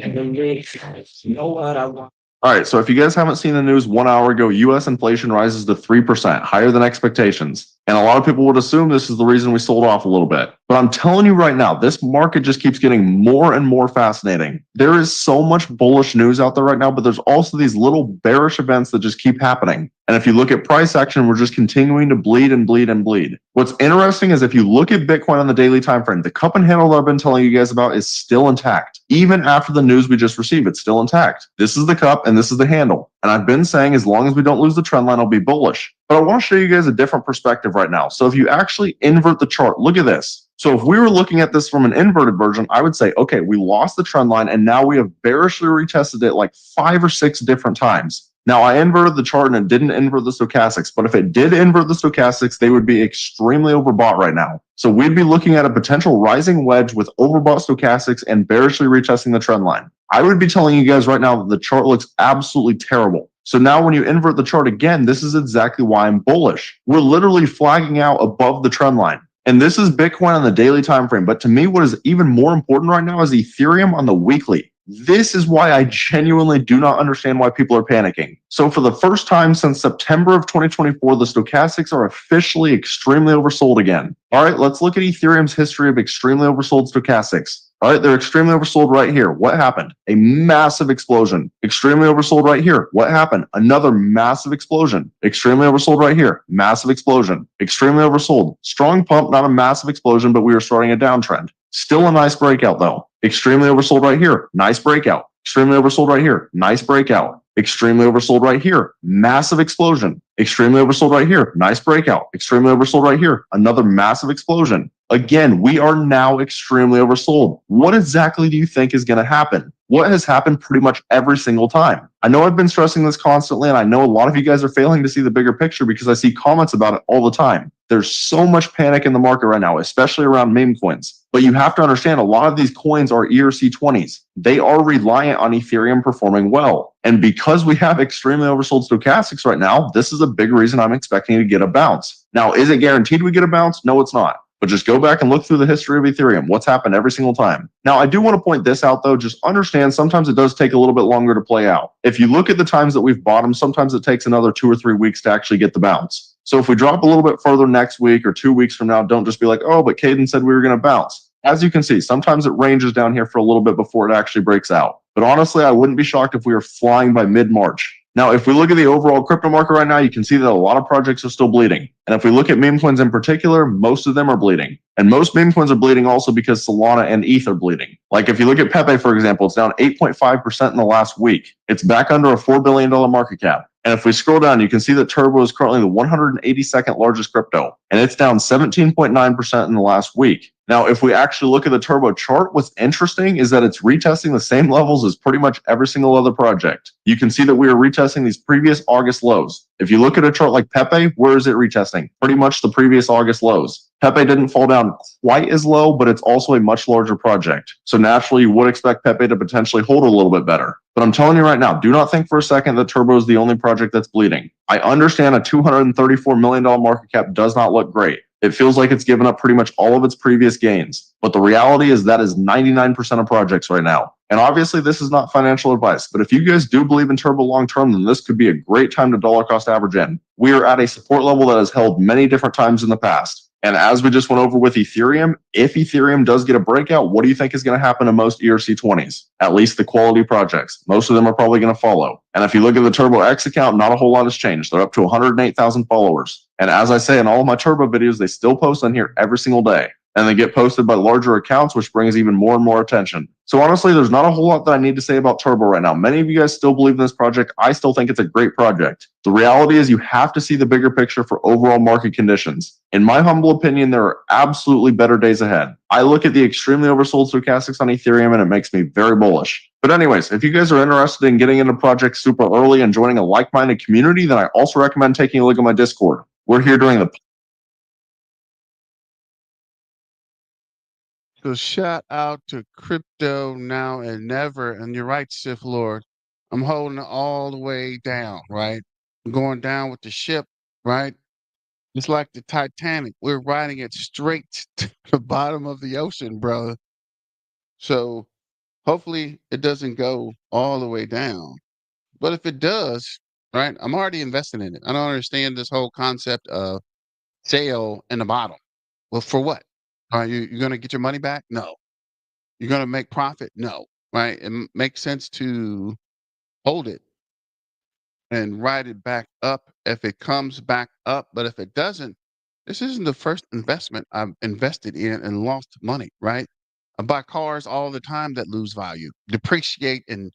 you know what I want? All right, so if you guys haven't seen the news, 1 hour ago, U.S. inflation rises to 3%, higher than expectations. And a lot of people would assume this is the reason we sold off a little bit. But I'm telling you right now, this market just keeps getting more and more fascinating. There is so much bullish news out there right now, but there's also these little bearish events that just keep happening. And if you look at price action, we're just continuing to bleed and bleed and bleed. What's interesting is if you look at Bitcoin on the daily time frame, the cup and handle that I've been telling you guys about is still intact. Even after the news we just received, it's still intact. This is the cup and this is the handle. And I've been saying as long as we don't lose the trend line, I'll be bullish. But I want to show you guys a different perspective right now. So if you actually invert the chart, look at this. So if we were looking at this from an inverted version, I would say, okay, we lost the trend line and now we have bearishly retested it like 5 or 6 different times. Now I inverted the chart and it didn't invert the stochastics, but if it did invert the stochastics, they would be extremely overbought right now. So we'd be looking at a potential rising wedge with overbought stochastics and bearishly retesting the trend line. I would be telling you guys right now that the chart looks absolutely terrible. So now when you invert the chart again, this is exactly why I'm bullish. We're literally flagging out above the trend line. And this is Bitcoin on the daily time frame. But to me, what is even more important right now is Ethereum on the weekly. This is why I genuinely do not understand why people are panicking. So for the first time since September of 2024, the stochastics are officially extremely oversold again. All right, let's look at Ethereum's history of extremely oversold stochastics. All right, they're extremely oversold right here. What happened? A massive explosion. Extremely oversold right here. What happened? Another massive explosion. Extremely oversold right here. Massive explosion. Extremely oversold. Strong pump, not a massive explosion, but we were starting a downtrend. Still a nice breakout though. Extremely oversold right here. Nice breakout. Extremely oversold right here. Nice breakout. Extremely oversold right here. Massive explosion. Extremely oversold right here. Nice breakout. Extremely oversold right here. Another massive explosion. Again, we are now extremely oversold. What exactly do you think is going to happen? What has happened pretty much every single time? I know I've been stressing this constantly, and I know a lot of you guys are failing to see the bigger picture because I see comments about it all the time. There's so much panic in the market right now, especially around meme coins. But you have to understand a lot of these coins are ERC20s. They are reliant on Ethereum performing well. And because we have extremely oversold stochastics right now, this is a big reason I'm expecting to get a bounce. Now, is it guaranteed we get a bounce? No, it's not. But just go back and look through the history of Ethereum. What's happened every single time. Now, I do want to point this out, though. Just understand sometimes it does take a little bit longer to play out. If you look at the times that we've bottomed, sometimes it takes another 2 or 3 weeks to actually get the bounce. So if we drop a little bit further next week or 2 weeks from now, don't just be like, oh, but Caden said we were going to bounce. As you can see, sometimes it ranges down here for a little bit before it actually breaks out. But honestly, I wouldn't be shocked if we were flying by mid-March. Now, if we look at the overall crypto market right now, you can see that a lot of projects are still bleeding. And if we look at meme coins in particular, most of them are bleeding. And most meme coins are bleeding also because Solana and ETH are bleeding. Like if you look at Pepe, for example, it's down 8.5% in the last week. It's back under a $4 billion market cap. And if we scroll down, you can see that Turbo is currently the 182nd largest crypto, and it's down 17.9% in the last week. Now, if we actually look at the Turbo chart, what's interesting is that it's retesting the same levels as pretty much every single other project. You can see that we are retesting these previous August lows. If you look at a chart like Pepe, where is it retesting? Pretty much the previous August lows. Pepe didn't fall down quite as low, but it's also a much larger project. So naturally, you would expect Pepe to potentially hold a little bit better. But I'm telling you right now, do not think for a second that Turbo is the only project that's bleeding. I understand a $234 million market cap does not look great. It feels like it's given up pretty much all of its previous gains. But the reality is that is 99% of projects right now. And obviously, this is not financial advice. But if you guys do believe in Turbo long term, then this could be a great time to dollar cost average in. We are at a support level that has held many different times in the past. And as we just went over with Ethereum, if Ethereum does get a breakout, what do you think is going to happen to most ERC20s? At least the quality projects. Most of them are probably going to follow. And if you look at the Turbo X account, not a whole lot has changed. They're up to 108,000 followers. And as I say in all of my Turbo videos, they still post on here every single day. And they get posted by larger accounts, which brings even more and more attention. So honestly, there's not a whole lot that I need to say about Turbo right now. Many of you guys still believe in this project. I still think it's a great project. The reality is you have to see the bigger picture for overall market conditions. In my humble opinion, there are absolutely better days ahead. I look at the extremely oversold stochastics on Ethereum and it makes me very bullish. But anyways, if you guys are interested in getting into projects super early and joining a like-minded community, then I also recommend taking a look at my Discord. We're here during the So shout out to Crypto Now and Never. And you're right, Sith Lord. I'm holding it all the way down, right? I'm going down with the ship, right? It's like the Titanic. We're riding it straight to the bottom of the ocean, brother. So hopefully it doesn't go all the way down. But if it does, right, I'm already invested in it. I don't understand this whole concept of sale in the bottom. Well, for what? Are you going to get your money back? No. You're going to make profit? No. Right? It makes sense to hold it and ride it back up if it comes back up. But if it doesn't, this isn't the first investment I've invested in and lost money, right? I buy cars all the time that lose value, depreciate, and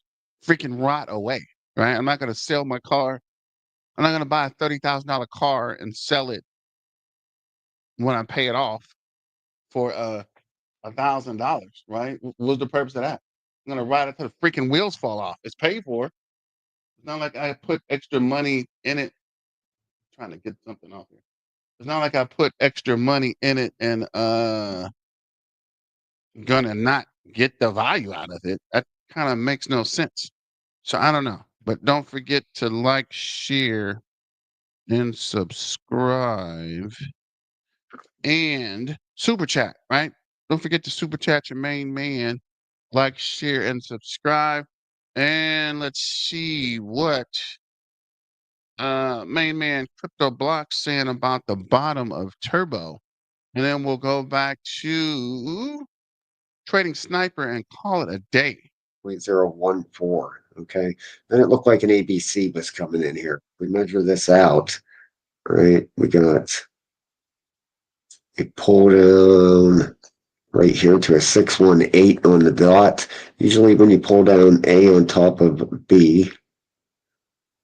freaking rot away, right? I'm not going to sell my car. I'm not going to buy a $30,000 car and sell it when I pay it off for $1,000, right? What's the purpose of that? I'm gonna ride it till the freaking wheels fall off. It's paid for. It's not like I put extra money in it. Trying to get something off here. It's not like I put extra money in it and gonna not get the value out of it. That kind of makes no sense. So I don't know. But don't forget to like, share, and subscribe. And super chat, right? Don't forget to super chat your main man. Like, share, and subscribe. And let's see what main man Crypto Block saying about the bottom of Turbo. And then we'll go back to Trading Sniper and call it a day. 0.014. Okay. Then it looked like an ABC was coming in here. We measure this out, right? We got a pull down right here to a 618 on the dot. Usually when you pull down A on top of B,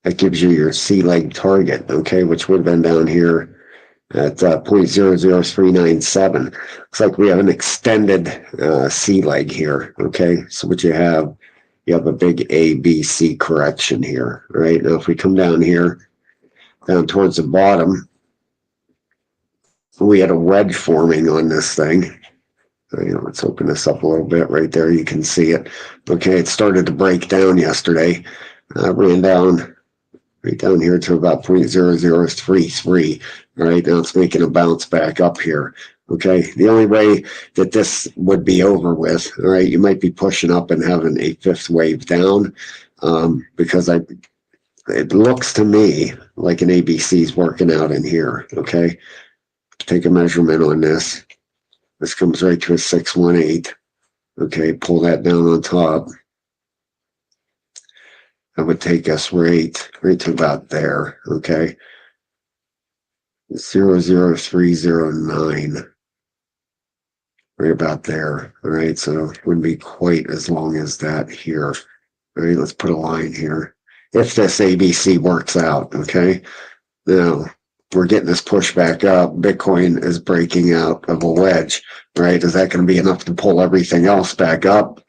That gives you your C leg target, okay, which would have been down here at 0.00397. Looks like we have an extended C leg here, okay? So what you have a big A, B, C correction here, right? Now if we come down here, down towards the bottom, we had a wedge forming on this thing. Let's open this up a little bit. Right there, you can see it. Okay, it started to break down yesterday. Ran down right down here to about 0.0033. Right now it's making a bounce back up here. Okay, the only way that this would be over with, all right, you might be pushing up and having a fifth wave down, because it looks to me like an ABC is working out in here. Okay, take a measurement on this. This comes right to a 618. Okay, pull that down on top. That would take us right to about there. Okay, 00309. Right about there. All right, so it wouldn't be quite as long as that here. All right, let's put a line here. If this ABC works out, okay. Now we're getting this push back up. Bitcoin is breaking out of a wedge, right? Is that going to be enough to pull everything else back up?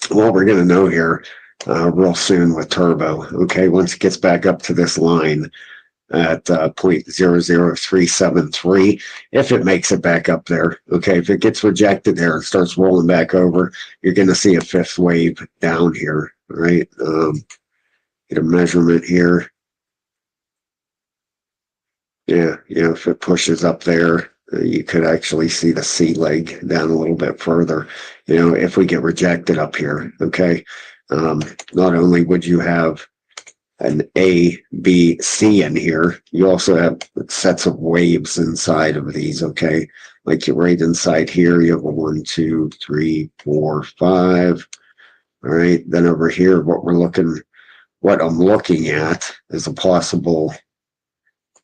Well, we're going to know here real soon with Turbo. Okay, once it gets back up to this line at 0.00373, if it makes it back up there. Okay, if it gets rejected there and starts rolling back over, you're going to see a fifth wave down here, right? Get a measurement here. Yeah, if it pushes up there, you could actually see the C leg down a little bit further, if we get rejected up here, okay? Not only would you have an A, B, C in here, you also have sets of waves inside of these, okay? Like you're right inside here, you have a 1, 2, 3, 4, 5. All right, then over here, what I'm looking at is a possible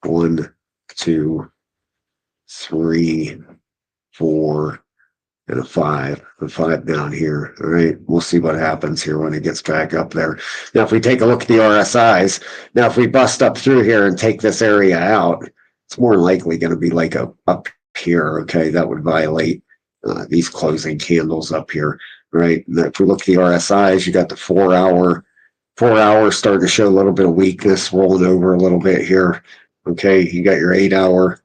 1, 2, 3, 4, and a 5 down here. All right, we'll see what happens here when it gets back up there. Now, if we take a look at the RSIs, now if we bust up through here and take this area out, it's more likely going to be like up here. Okay, that would violate these closing candles up here, right? And if we look at the RSIs, you got the 4 hour starting to show a little bit of weakness, rolling over a little bit here. Okay, you got your 8 hour.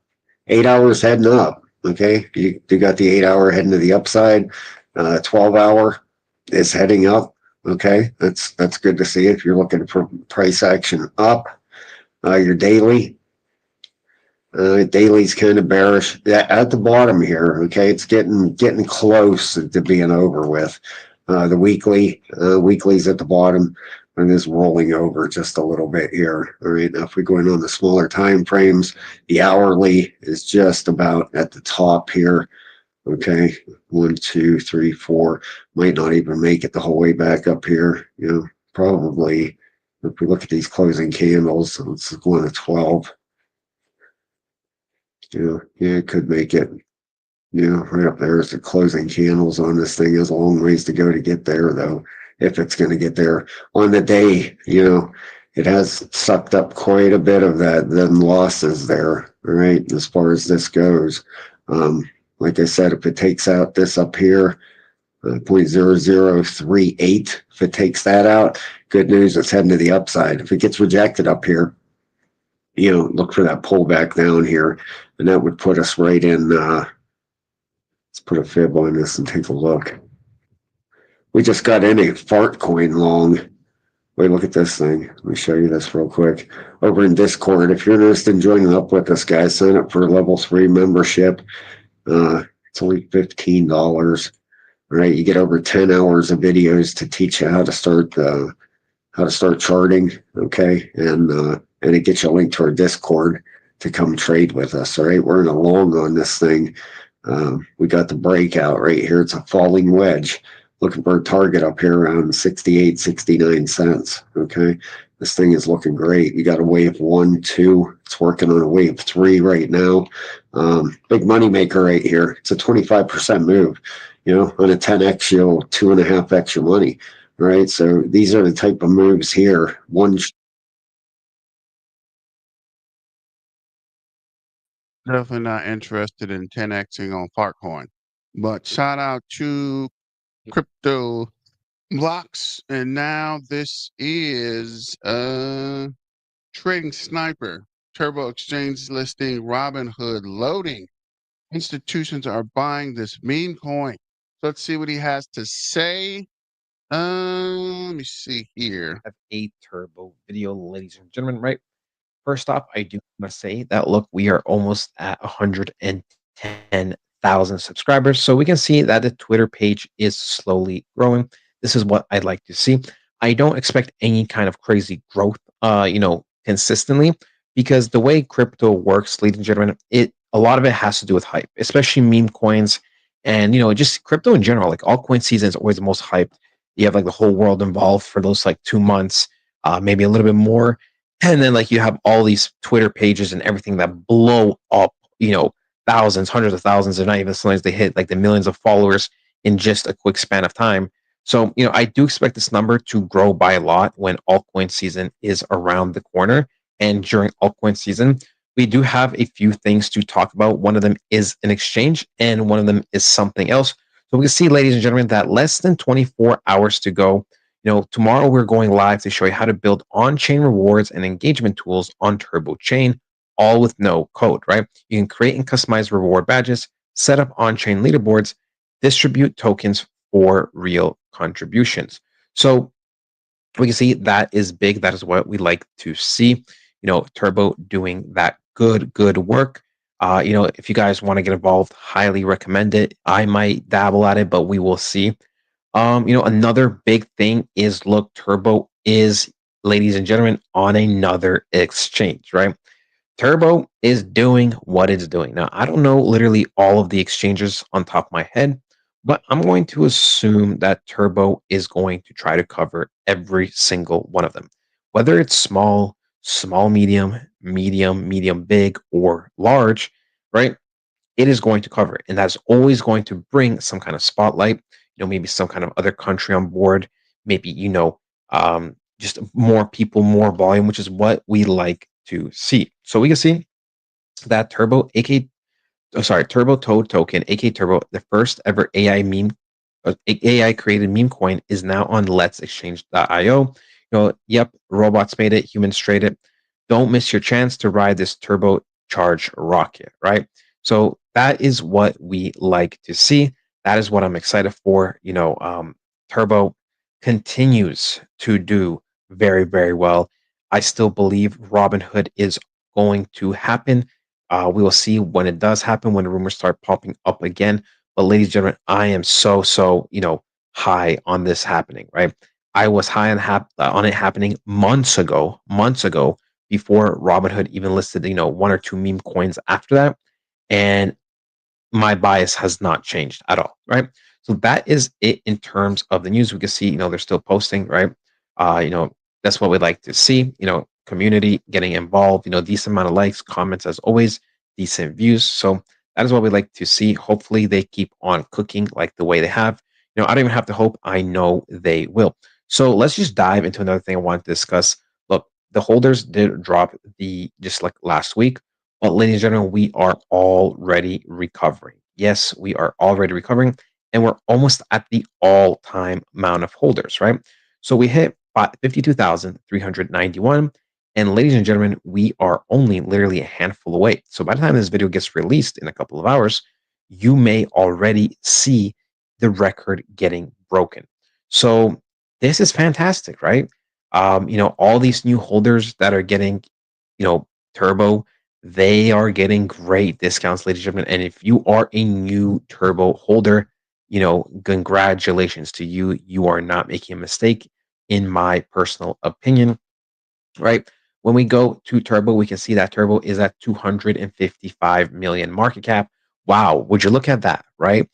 8 hours heading up. Okay, you got the 8 hour heading to the upside. 12 hour is heading up. Okay, that's good to see. If you're looking for price action up, your daily's kind of bearish at the bottom here. Okay, it's getting close to being over with. The weekly's at the bottom and is rolling over just a little bit here. All right, now if we go in on the smaller time frames, the hourly is just about at the top here. Okay, 1, 2, 3, 4, might not even make it the whole way back up here. Probably if we look at these closing candles, let's go on to 12. It could make it. Right up there is the closing candles on this thing. There's a long ways to go to get there, though, if it's going to get there. On the day, it has sucked up quite a bit of them losses there, all right, as far as this goes. Like I said, if it takes out this up here, 0.0038, if it takes that out, good news, it's heading to the upside. If it gets rejected up here, look for that pullback down here, and that would put us right in. Let's put a fib on this and take a look. We just got in a fart coin long. Wait, look at this thing. Let me show you this real quick. Over in Discord, if you're interested in joining up with us, guys, sign up for a level 3 membership. It's only $15. All right, you get over 10 hours of videos to teach you how to start charting. Okay, and it gets you a link to our Discord to come trade with us. All right, we're in a long on this thing. We got the breakout right here. It's a falling wedge. Looking for a target up here around 68, 69 cents. Okay, this thing is looking great. You got a wave 1, 2. It's working on a wave 3 right now. Big money maker right here. It's a 25% move. On a 10x, you'll 2.5x your money. Right. So these are the type of moves here. One Definitely not interested in 10xing on Fartcoin. But shout out to Crypto Blocks. And now this is Trading Sniper. Turbo Exchange listing Robinhood loading. Institutions are buying this meme coin. So let's see what he has to say. Let me see here. Have a turbo video, ladies and gentlemen, right? First off, I do want to say that look, we are almost at 110,000 subscribers. So we can see that the Twitter page is slowly growing. This is what I'd like to see. I don't expect any kind of crazy growth, consistently, because the way crypto works, ladies and gentlemen, a lot of it has to do with hype, especially meme coins and just crypto in general. Like altcoin season is always the most hyped. You have like the whole world involved for those like 2 months, maybe a little bit more. And then like you have all these Twitter pages and everything that blow up, thousands, hundreds of thousands, and not even sometimes they hit like the millions of followers in just a quick span of time. So, I do expect this number to grow by a lot when altcoin season is around the corner. And during altcoin season, we do have a few things to talk about. One of them is an exchange, and one of them is something else. So we can see, ladies and gentlemen, that less than 24 hours to go. Tomorrow we're going live to show you how to build on-chain rewards and engagement tools on Turbo Chain, all with no code, right? You can create and customize reward badges, set up on-chain leaderboards, distribute tokens for real contributions. So we can see that is big. That is what we like to see. Turbo doing that good work. If you guys want to get involved, highly recommend it. I might dabble at it, but we will see. Another big thing is look, Turbo is, ladies and gentlemen, on another exchange, right? Turbo is doing what it's doing. Now, I don't know literally all of the exchanges on top of my head, but I'm going to assume that Turbo is going to try to cover every single one of them, whether it's small, small, medium, big, or large, right? It is going to cover it. And that's always going to bring some kind of spotlight, maybe some kind of other country on board, maybe, just more people, more volume, which is what we like to see. So we can see that Turbo Toad token, aka Turbo, the first ever AI created meme coin, is now on Let's Exchange.io. Yep, robots made it, humans trade it. Don't miss your chance to ride this turbocharged rocket, right? So that is what we like to see. That is what I'm excited for. Turbo continues to do very, very well. I still believe Robinhood is going to happen. We will see when it does happen, when the rumors start popping up again. But ladies and gentlemen, I am so high on this happening, right? I was high on it happening months ago, before Robinhood even listed, one or two meme coins after that. And my bias has not changed at all, right? So that is it in terms of the news. We can see, they're still posting, right? That's what we like to see. Community getting involved. Decent amount of likes, comments as always, decent views. So that is what we like to see. Hopefully, they keep on cooking like the way they have. I don't even have to hope. I know they will. So let's just dive into another thing I want to discuss. Look, the holders did drop just like last week. But ladies and gentlemen, we are already recovering. Yes, we are already recovering, and we're almost at the all-time amount of holders, right? So we hit 52,391. And ladies and gentlemen, we are only literally a handful away. So by the time this video gets released in a couple of hours, you may already see the record getting broken. So this is fantastic, right? All these new holders that are getting, Turbo, they are getting great discounts, ladies and gentlemen. And if you are a new Turbo holder, congratulations to you. You are not making a mistake, in my personal opinion, right? When we go to Turbo, we can see that Turbo is at 255 million market cap. Wow, would you look at that, right?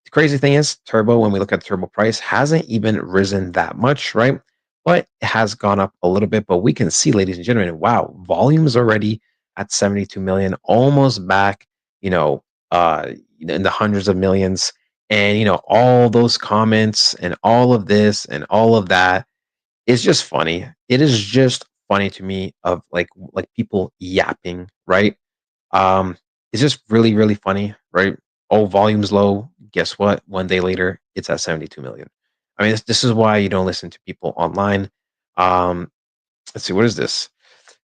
The crazy thing is, Turbo, when we look at the Turbo price, hasn't even risen that much, right? But it has gone up a little bit. But we can see, ladies and gentlemen, wow, volume's already at 72 million, almost back, in the hundreds of millions. And, all those comments and all of this and all of that, it's just funny. It is just funny to me of like people yapping, right? Um, it's just really, really funny, right? Oh, volume's low. Guess what? 1 day later, it's at 72 million. I mean, this is why you don't listen to people online. Let's see, what is this?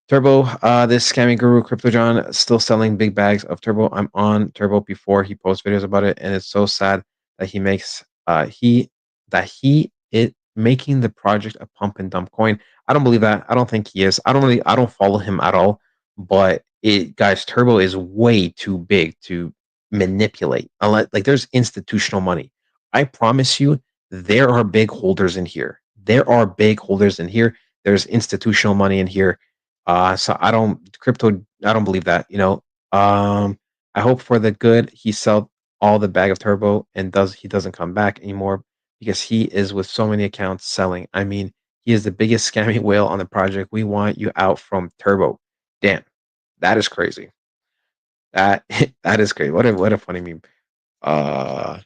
Turbo, this scamming guru, Crypto John, still selling big bags of Turbo. I'm on Turbo before he posts videos about it, and it's so sad that he makes he it making the project a pump and dump coin. I don't believe that. I don't think he is. I don't follow him at all. But it guys, Turbo is way too big to manipulate. Unless like there's institutional money. I promise you, there are big holders in here. There are big holders in here. There's institutional money in here. So I don't believe that, you know. I hope for the good he sell all the bag of Turbo and he doesn't come back anymore because he is with so many accounts selling. I mean, he is the biggest scamming whale on the project. We want you out from Turbo. Damn, that is crazy. That that is crazy. What a funny meme. Uh,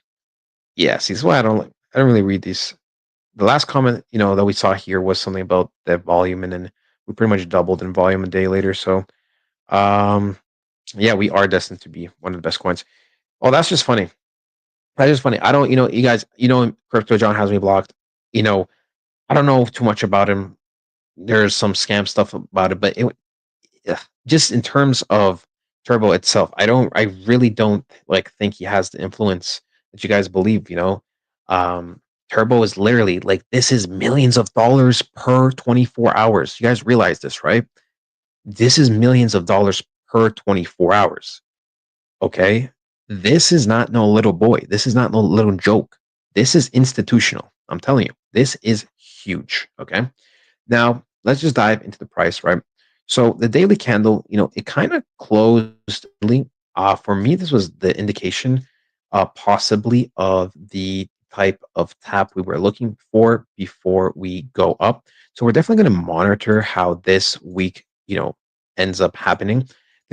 yeah. See, this is why I don't really read these. The last comment, you know, that we saw here was something about the volume, and then we pretty much doubled in volume a day later. So, um, yeah, we are destined to be one of the best coins. Oh, that's just funny. That's just funny. I don't, you know, you guys, you know, Crypto John has me blocked. You know, I don't know too much about him. There's some scam stuff about it, but just in terms of Turbo itself, I really don't like think he has the influence that you guys believe. You know, Turbo is literally like this is millions of dollars per 24 hours. You guys realize this, right? This is millions of dollars per 24 hours. Okay. This is not no little boy. This is not no little joke. This is institutional. I'm telling you, this is huge. Okay. Now, let's just dive into the price, right? So the daily candle, you know, it kind of closed early. For me, this was the indication, possibly of the type of tap we were looking for before we go up. So we're definitely going to monitor how this week, you know, ends up happening.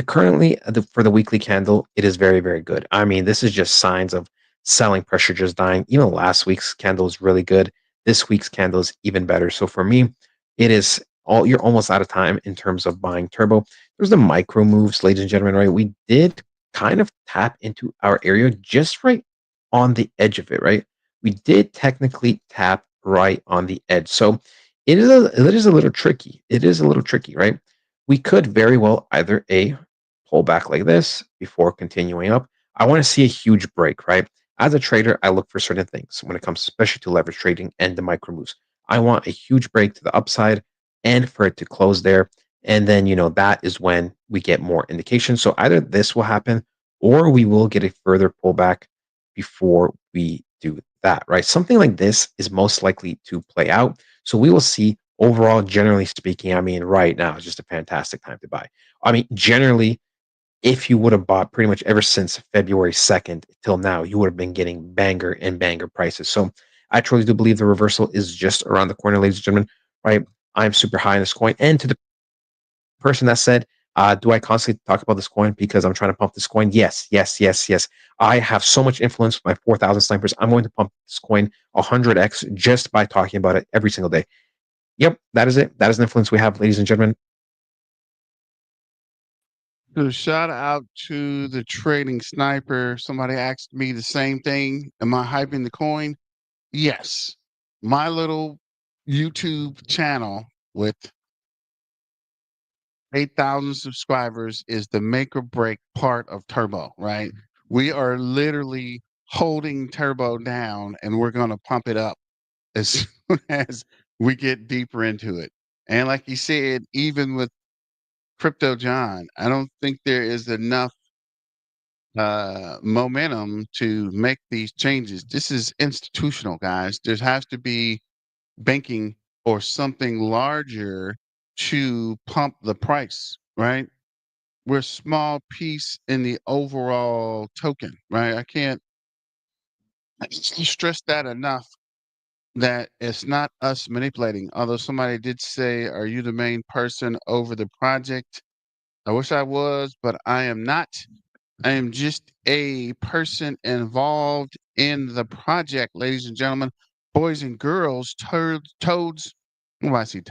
For the weekly candle, it is very, very good. I mean, this is just signs of selling pressure just dying. Even last week's candle is really good. This week's candle is even better. So for me, it is all you're almost out of time in terms of buying Turbo. There's the micro moves, ladies and gentlemen, right? We did kind of tap into our area just right on the edge of it, right? We did technically tap right on the edge. So it is a little tricky. It is a little tricky, right? We could very well either pull back like this before continuing up. I want to see a huge break, right? As a trader, I look for certain things when it comes especially to leverage trading and the micro moves. I want a huge break to the upside and for it to close there. And then, you know, that is when we get more indication. So either this will happen or we will get a further pullback before we do that, right? Something like this is most likely to play out. So we will see overall, generally speaking, I mean, right now is just a fantastic time to buy. I mean, generally, if you would have bought pretty much ever since February 2nd till now, you would have been getting banger and banger prices. So I truly do believe the reversal is just around the corner, ladies and gentlemen, right? I'm super high in this coin. And to the person that said, do I constantly talk about this coin because I'm trying to pump this coin? Yes, yes, yes, yes. I have so much influence with my 4,000 snipers. I'm going to pump this coin 100x just by talking about it every single day. Yep, that is it. That is the influence we have, ladies and gentlemen. So shout out to the trading sniper. Somebody asked me the same thing. Am I hyping the coin? Yes. My little YouTube channel with 8,000 subscribers is the make or break part of Turbo, right? We are literally holding Turbo down and we're going to pump it up as soon as we get deeper into it. And like you said, even with Crypto John, I don't think there is enough momentum to make these changes. This is institutional, guys. There has to be banking or something larger to pump the price, right? We're a small piece in the overall token, right? I can't stress that enough that it's not us manipulating. Although somebody did say, are you the main person over the project? I wish I was, but I am not. I am just a person involved in the project, ladies and gentlemen, boys and girls, toads. What do I see?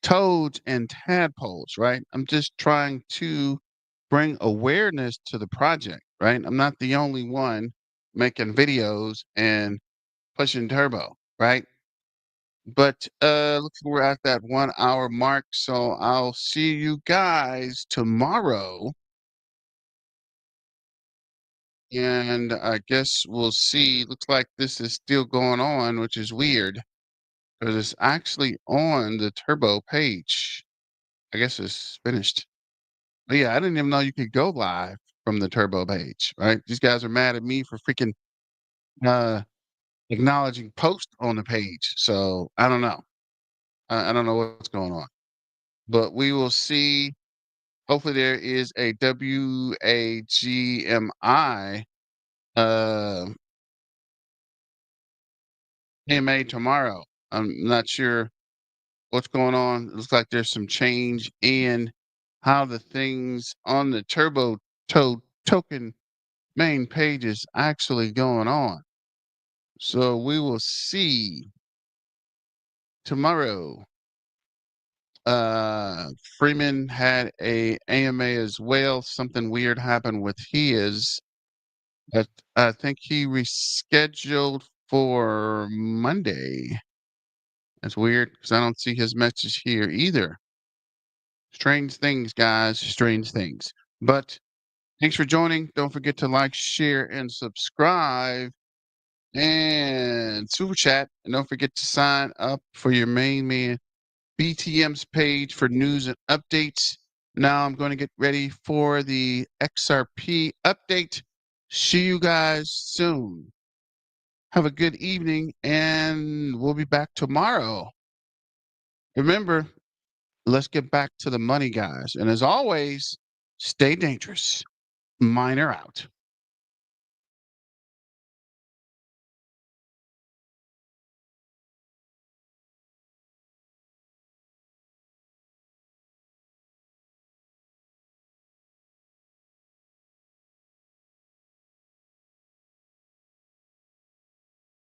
Toads and tadpoles, right? I'm just trying to bring awareness to the project, right? I'm not the only one making videos and pushing turbo, right? But looks like we're at that 1 hour mark, so I'll see you guys tomorrow. And I guess we'll see. Looks like this is still going on, which is weird because it's actually on the turbo page. I guess it's finished. But yeah, I didn't even know you could go live from the turbo page, right? These guys are mad at me for freaking acknowledging post on the page. So I don't know. I don't know what's going on. But we will see. Hopefully there is a WAGMI AMA tomorrow. I'm not sure what's going on. It looks like there's some change in how the things on the turbo token main page is actually going on. So we will see tomorrow. Freeman had a AMA as well. Something weird happened with his. I think he rescheduled for Monday. That's weird because I don't see his message here either. Strange things, guys. Strange things. But thanks for joining. Don't forget to like, share, and subscribe. And super chat. And don't forget to sign up for your main man BTM's page for news and updates. Now I'm going to get ready for the XRP update. See you guys soon. Have a good evening, and we'll be back tomorrow. Remember, let's get back to the money, guys. And as always, stay dangerous. Miner out.